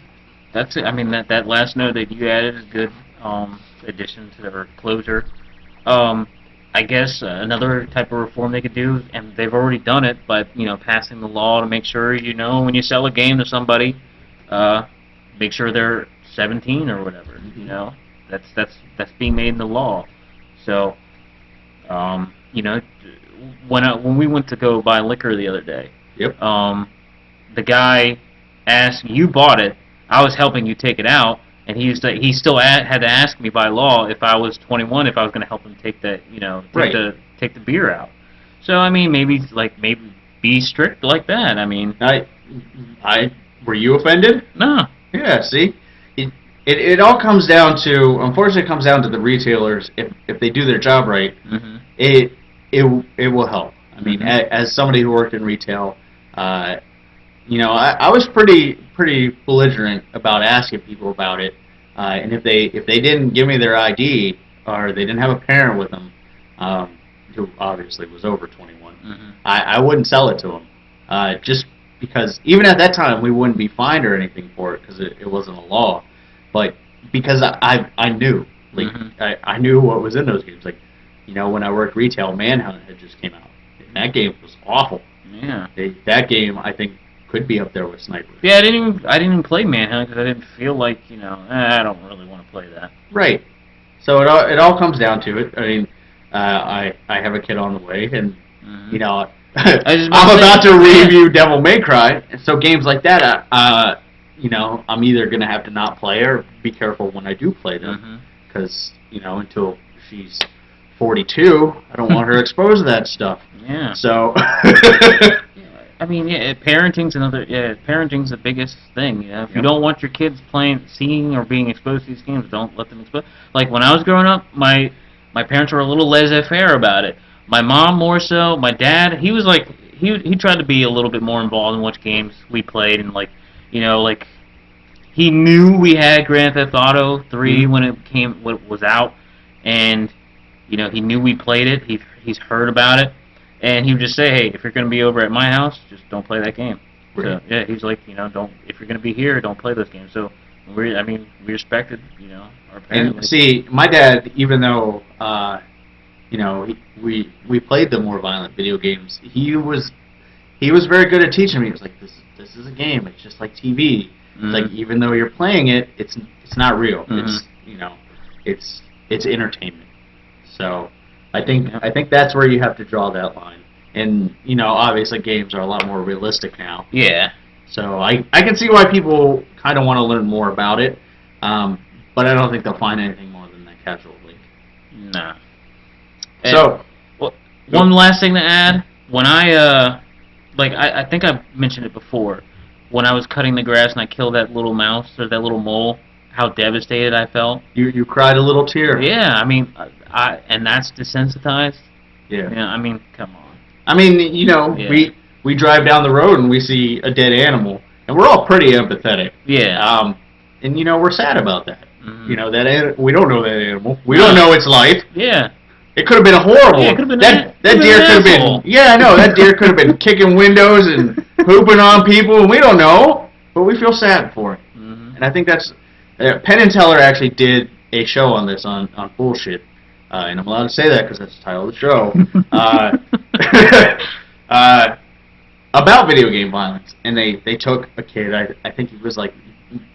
That's it. That last note that you added is good addition to their closure. I guess another type of reform they could do, and they've already done it, but passing the law to make sure when you sell a game to somebody, make sure they're 17 or whatever. That's being made in the law. So, when we went to go buy liquor the other day. Yep. The guy asked, you bought it, I was helping you take it out, and he still had to ask me by law if I was 21, if I was going to help him take the take the beer out. So maybe be strict like that. Were you offended? No. Yeah. See, it all comes down to, unfortunately, it comes down to the retailers. If they do their job right, it will help. As somebody who worked in retail, I was pretty belligerent about asking people about it, and if they didn't give me their ID or they didn't have a parent with them, who obviously was over 21, I wouldn't sell it to them, just because even at that time we wouldn't be fined or anything for it because it wasn't a law, but because I knew, I knew what was in those games. When I worked retail, Manhunt had just came out. That game was awful. Yeah. That game, I think, could be up there with Sniper. Yeah, I didn't even play Manhunt because I didn't feel like I don't really want to play that. Right. So it all comes down to it. I have a kid on the way, and I'm about to review Devil May Cry. So games like that, I'm either gonna have to not play or be careful when I do play them, because until she's 42. I don't want her exposed to that stuff. Yeah. So. I mean, parenting's parenting's the biggest thing. If you don't want your kids seeing or being exposed to these games, don't let them expose. Like when I was growing up, my parents were a little laissez-faire about it. My mom more so. My dad, he was like, he tried to be a little bit more involved in what games we played, and like he knew we had Grand Theft Auto 3 when it was out, and he knew we played it. He's heard about it. And he would just say, hey, if you're going to be over at my house, just don't play that game. Right. So, yeah, he's like, don't. If you're going to be here, don't play those games. So, we respected, our parents. And see, my dad, even though, we played the more violent video games, he was very good at teaching me. He was like, this is a game. It's just like TV. Mm-hmm. It's like, even though you're playing it, it's not real. Mm-hmm. It's entertainment. So. I think that's where you have to draw that line. And, obviously games are a lot more realistic now. Yeah. So I can see why people kind of want to learn more about it, but I don't think they'll find anything more than that casual league. Nah. So, one last thing to add. When I think I mentioned it before, when I was cutting the grass and I killed that little mouse, or that little mole, how devastated I felt. You cried a little tear. Yeah, I mean, and that's desensitized. Yeah. Yeah, I mean, come on. I mean, we drive down the road and we see a dead animal, and we're all pretty empathetic. Yeah. And we're sad about that. Mm-hmm. We don't know that animal. We don't know its life. Yeah. It could have been horrible. Yeah, it could have been that deer could have been. Yeah, I know that deer could have been kicking windows and pooping on people, and we don't know, but we feel sad for it. Mm-hmm. And I think that's. Penn and Teller actually did a show on this on Bullshit, and I'm allowed to say that because that's the title of the show, about video game violence. And they took a kid, I think he was like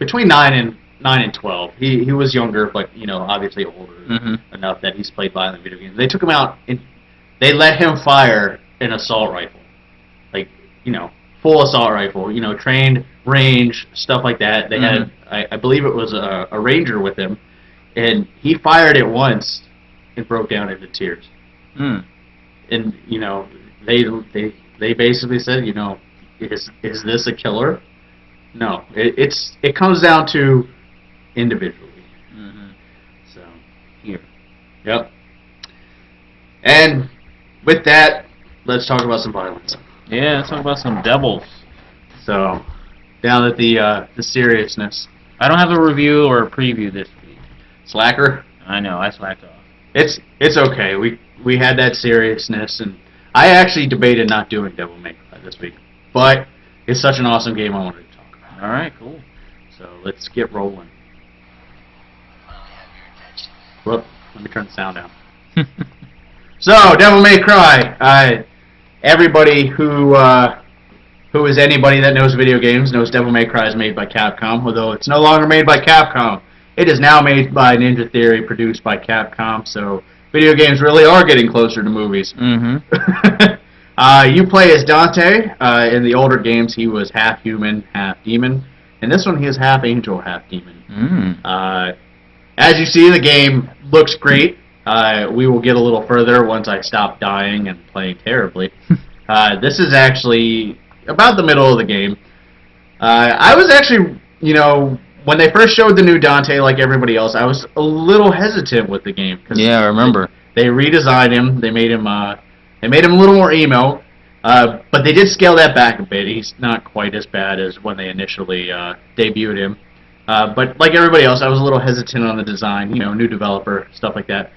between 9 and 12. He was younger, but obviously older enough that he's played violent video games. They took him out and they let him fire an assault rifle, like full assault rifle, trained range, stuff like that. They had, I believe it was a ranger with him, and he fired it once and broke down into tears. Mm. And they basically said, is this a killer? No, it comes down to individually. Mm-hmm. So here, yep. And with that, let's talk about some violence. Yeah, let's talk about some devils. So, down at the seriousness. I don't have a review or a preview this week. Slacker? I know, I slacked off. It's okay. We had that seriousness, and I actually debated not doing Devil May Cry this week, but it's such an awesome game I wanted to talk about. All right, cool. So let's get rolling. Whoop, let me turn the sound down. So, Devil May Cry. Everybody who is anybody that knows video games knows Devil May Cry is made by Capcom, although it's no longer made by Capcom. It is now made by Ninja Theory, produced by Capcom, so video games really are getting closer to movies. Mm-hmm. You play as Dante. In the older games, he was half human, half demon. In this one, he is half angel, half demon. Mm. As you see, the game looks great. We will get a little further once I stop dying and playing terribly. This is actually about the middle of the game. I was actually, when they first showed the new Dante, like everybody else, I was a little hesitant with the game. Yeah, I remember. They redesigned him. They made him a little more emo, but they did scale that back a bit. He's not quite as bad as when they initially debuted him. But like everybody else, I was a little hesitant on the design. New developer, stuff like that.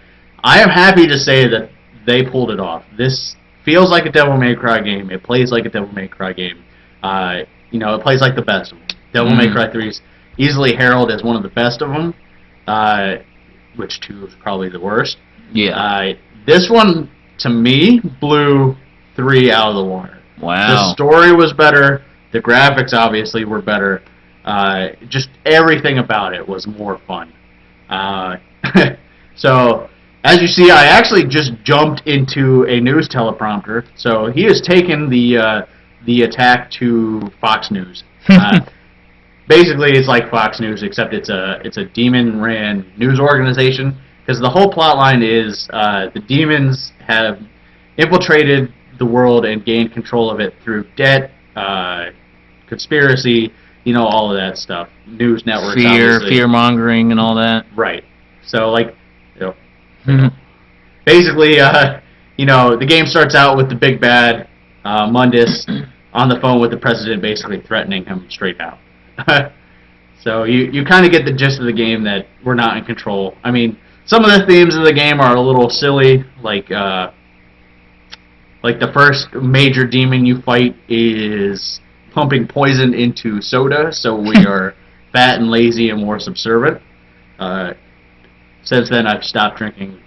I am happy to say that they pulled it off. This feels like a Devil May Cry game. It plays like a Devil May Cry game. It plays like the best of them. Devil May Cry 3 is easily heralded as one of the best of them, which 2 is probably the worst. Yeah. This one, to me, blew 3 out of the water. Wow. The story was better. The graphics, obviously, were better. Just everything about it was more fun. So, as you see, I actually just jumped into a news teleprompter. So he has taken the attack to Fox News. Basically, it's like Fox News, except it's a demon-ran news organization. because the whole plot line is the demons have infiltrated the world and gained control of it through debt, conspiracy, all of that stuff. News networks, fear-mongering and all that. Right. So, basically, the game starts out with the big bad, Mundus, on the phone with the president basically threatening him straight out. So you kind of get the gist of the game that we're not in control. I mean, some of the themes of the game are a little silly, like the first major demon you fight is pumping poison into soda, so we are fat and lazy and more subservient. Since then, I've stopped drinking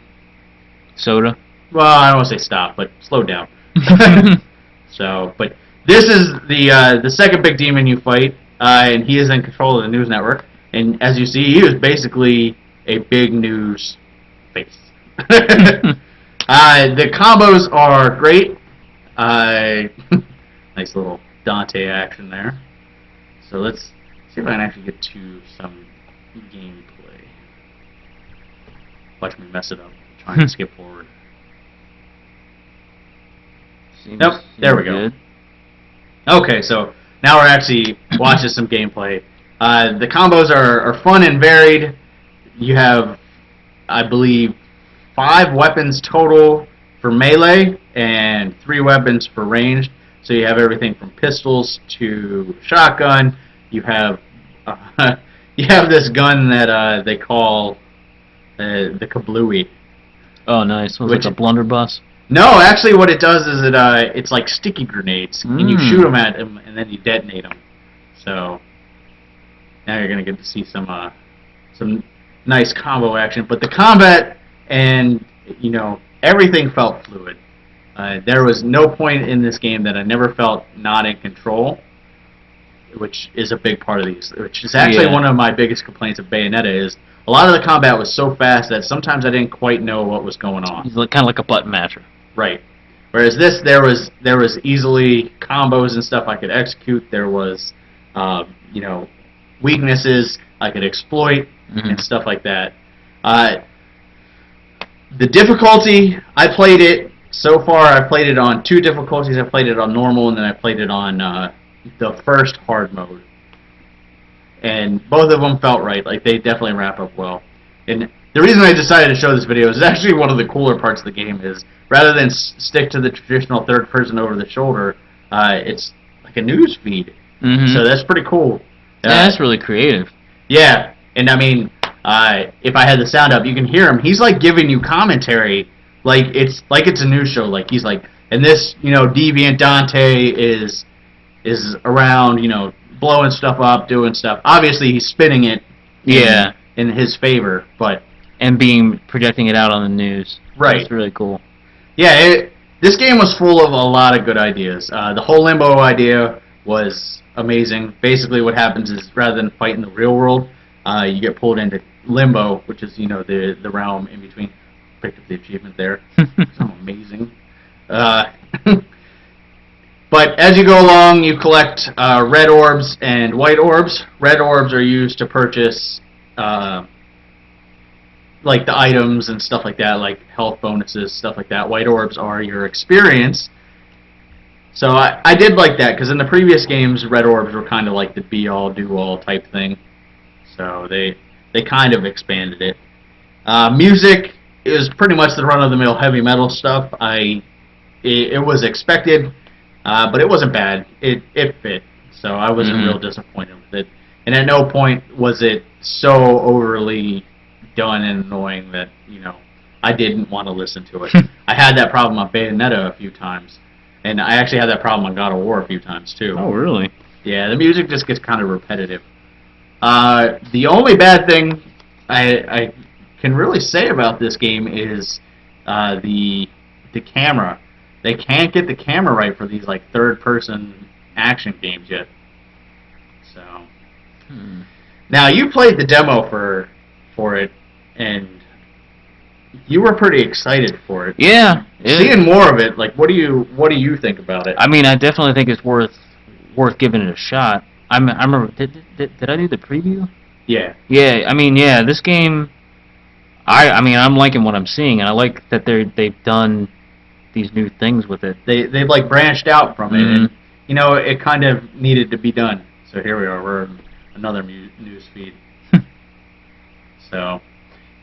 soda. Well, I don't want to say stop, but slow down. But this is the second big demon you fight, and he is in control of the news network. And as you see, he is basically a big news face. The combos are great. Nice little Dante action there. So let's see if I can actually get to some gameplay. Watch me mess it up. Trying to skip forward. Nope, there we go. Okay, so now we're actually watching some gameplay. The combos are fun and varied. You have, I believe, 5 weapons total for melee and 3 weapons for ranged. So you have everything from pistols to shotgun. You have this gun that they call the Kablooey. Oh, nice. Was it a blunderbuss? No, actually, what it does is it's like sticky grenades, and you shoot them at them, and then you detonate them. So now you're gonna get to see some nice combo action. But the combat and everything felt fluid. There was no point in this game that I never felt not in control, which is a big part of these. Which is actually one of my biggest complaints of Bayonetta is a lot of the combat was so fast that sometimes I didn't quite know what was going on. It's kind of like a button masher. Right. Whereas this, there was easily combos and stuff I could execute. There was, weaknesses I could exploit and stuff like that. The difficulty, I played it so far. I played it on 2 difficulties. I played it on normal, and then I played it on the first hard mode. And both of them felt right. Like, they definitely wrap up well. And the reason I decided to show this video is actually one of the cooler parts of the game is, rather than stick to the traditional third person over the shoulder, it's like a news feed. So that's pretty cool. Yeah, that's really creative. Yeah, and I mean, if I had the sound up, you can hear him. He's like giving you commentary, like it's a news show. Like he's like, and this, deviant Dante is around, blowing stuff up, doing stuff. Obviously, he's spinning it. In his favor, and projecting it out on the news. Right. That's really cool. Yeah, this game was full of a lot of good ideas. The whole Limbo idea was amazing. Basically, what happens is rather than fight in the real world, you get pulled into Limbo, which is the realm in between. Picked up the achievement there. It's amazing. But as you go along, you collect red orbs and white orbs. Red orbs are used to purchase like the items and stuff like that, like health bonuses, stuff like that. White orbs are your experience. So I did like that, because in the previous games, red orbs were kind of like the be-all, do-all type thing. So they kind of expanded it. Music is pretty much the run-of-the-mill heavy metal stuff. It was expected, but it wasn't bad. It fit, so I wasn't real disappointed with it. And at no point was it so overly done and annoying that, I didn't want to listen to it. I had that problem on Bayonetta a few times, and I actually had that problem on God of War a few times, too. Oh, really? Yeah, the music just gets kind of repetitive. The only bad thing I can really say about this game is the camera. They can't get the camera right for these, like, third-person action games yet. So... Now, you played the demo for it, and you were pretty excited for it. Yeah. Seeing more of it, like, what do you think about it? I mean, I definitely think it's worth giving it a shot. I remember, did I do the preview? Yeah. Yeah, I mean, yeah, this game, I mean, I'm liking what I'm seeing, and I like that they've done these new things with it. They've like branched out from it, and it kind of needed to be done. So here we are. We're in another news feed. So,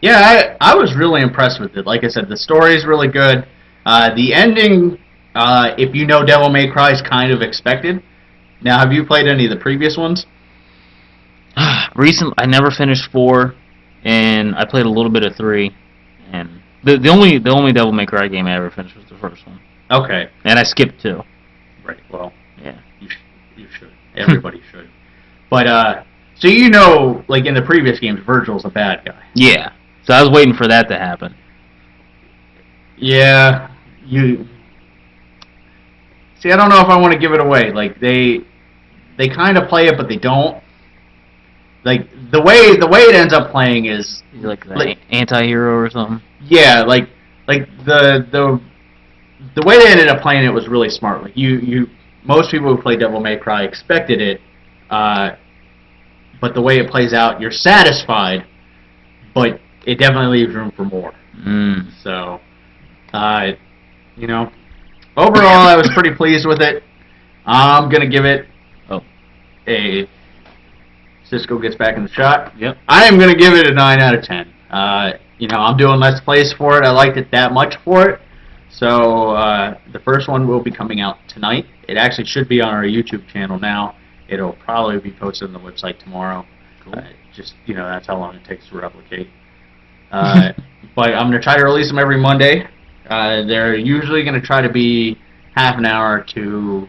yeah, I was really impressed with it. Like I said, the story is really good. The ending, if you know Devil May Cry, is kind of expected. Now, have you played any of the previous ones? Recently, I never finished 4, and I played a little bit of 3, and the only Devil May Cry game I ever finished was the first one. Okay. And I skipped 2. Right. Well, yeah, you should. Everybody should. But so like in the previous games, Virgil's a bad guy. Yeah. So I was waiting for that to happen. Yeah. See, I don't know if I want to give it away. Like they kind of play it, but they don't. Like the way it ends up playing is like anti-hero or something. Yeah, like the way they ended up playing it was really smart. Like most people who play Devil May Cry expected it, but the way it plays out, you're satisfied, but it definitely leaves room for more. So, overall, I was pretty pleased with it. I'm gonna give it a. Cisco gets back in the shot. Yep. I am gonna give it a 9 out of 10. I'm doing Let's Plays for it. I liked it that much for it. So the first one will be coming out tonight. It actually should be on our YouTube channel now. It'll probably be posted on the website tomorrow. Cool. That's how long it takes to replicate. But I'm going to try to release them every Monday. They're usually going to try to be half an hour to,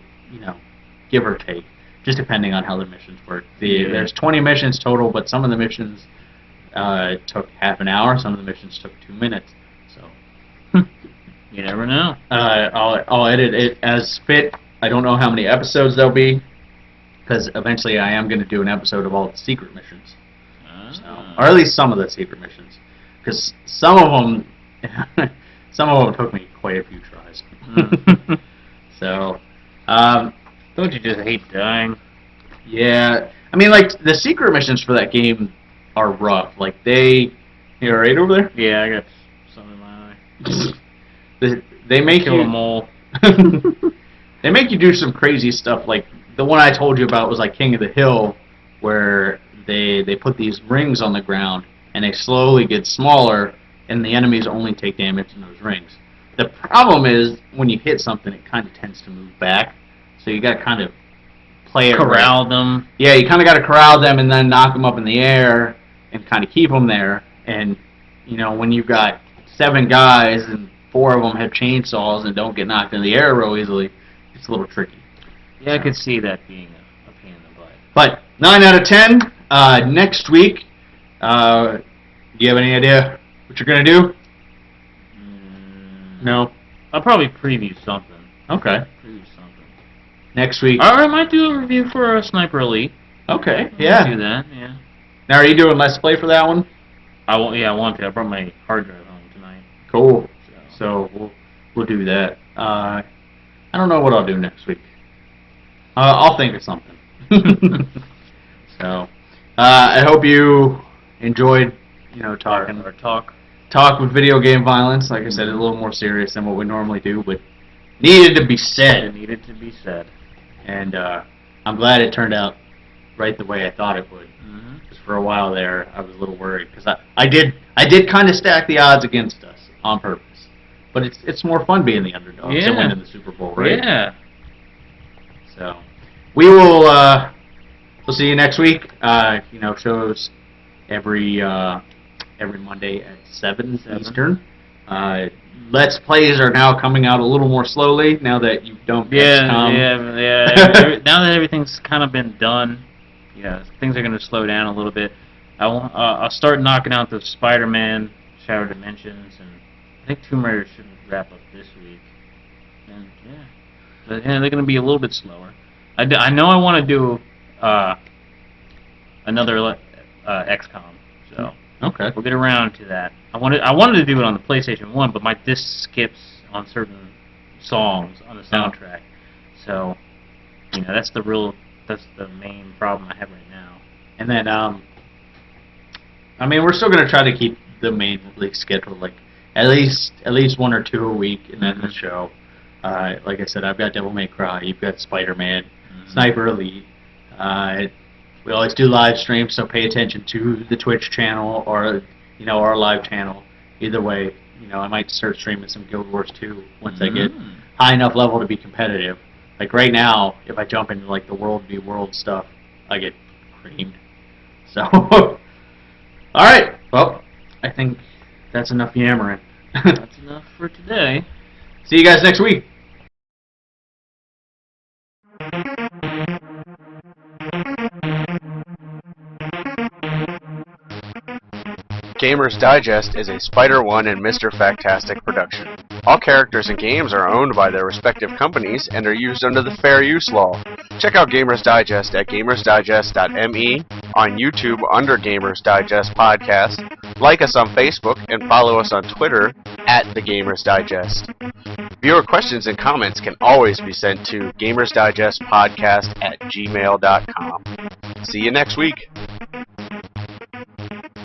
give or take, just depending on how the missions work. There's 20 missions total, but some of the missions took half an hour. Some of the missions took 2 minutes. So you never know. I'll edit it as fit. I don't know how many episodes there'll be, because eventually I am going to do an episode of all the secret missions. Or at least some of the secret missions, because some of them took me quite a few tries. So, don't you just hate dying? Yeah, I mean, like the secret missions for that game are rough. Like you alright over there? Yeah, I got something in my eye. They make kill them all. They make you do some crazy stuff. Like the one I told you about was like King of the Hill, where they put these rings on the ground and they slowly get smaller, and the enemies only take damage in those rings. The problem is when you hit something, it kind of tends to move back, so you got to kind of play it. Corral them. Yeah, you kind of got to corral them and then knock them up in the air and kind of keep them there. And when you've got 7 guys and 4 of them have chainsaws and don't get knocked in the air real easily, it's a little tricky. Yeah, I could see that being a pain in the butt. But 9 out of 10. Next week, do you have any idea what you're going to do? No? I'll probably preview something. Okay. Preview something. Next week. Or I might do a review for Sniper Elite. Okay, yeah. Do that, yeah. Now, are you doing Let's Play for that one? I want to. I brought my hard drive home tonight. Cool. So we'll do that. I don't know what I'll do next week. I'll think of something. So, I hope you enjoyed, talk with video game violence. Like I said, it's a little more serious than what we normally do, but needed to be said. It needed to be said. And I'm glad it turned out right the way I thought it would. Because for a while there, I was a little worried, because I did kind of stack the odds against us on purpose. But it's more fun being the underdog than winning the Super Bowl, right? Yeah. So we will. We'll see you next week. Shows every Monday at 7 Eastern. Let's Plays are now coming out a little more slowly now that you don't get come. Yeah. Now that everything's kind of been done, things are going to slow down a little bit. I'll start knocking out the Spider-Man Shattered Dimensions, and I think Tomb Raider should wrap up this week. And but they're going to be a little bit slower. I know I want to do another XCOM, so okay, we'll get around to that. I wanted to do it on the PlayStation 1, but my disc skips on certain songs on the soundtrack. So, that's the main problem I have right now. And then, we're still going to try to keep the main release schedule, like at least 1 or 2 a week, and then the show. Like I said, I've got Devil May Cry, you've got Spider-Man, Sniper Elite. We always do live streams, so pay attention to the Twitch channel or our live channel. Either way, I might start streaming some Guild Wars 2 once I get high enough level to be competitive. Like right now, if I jump into like the World v World stuff, I get creamed. So, all right. Well, I think that's enough yammering. That's enough for today. See you guys next week. Gamers Digest is a Spider-One and Mr. Factastic production. All characters and games are owned by their respective companies and are used under the Fair Use Law. Check out Gamers Digest at gamersdigest.me, on YouTube under Gamers Digest Podcast, like us on Facebook, and follow us on Twitter at The Gamers Digest. Viewer questions and comments can always be sent to gamersdigestpodcast@gmail.com. See you next week.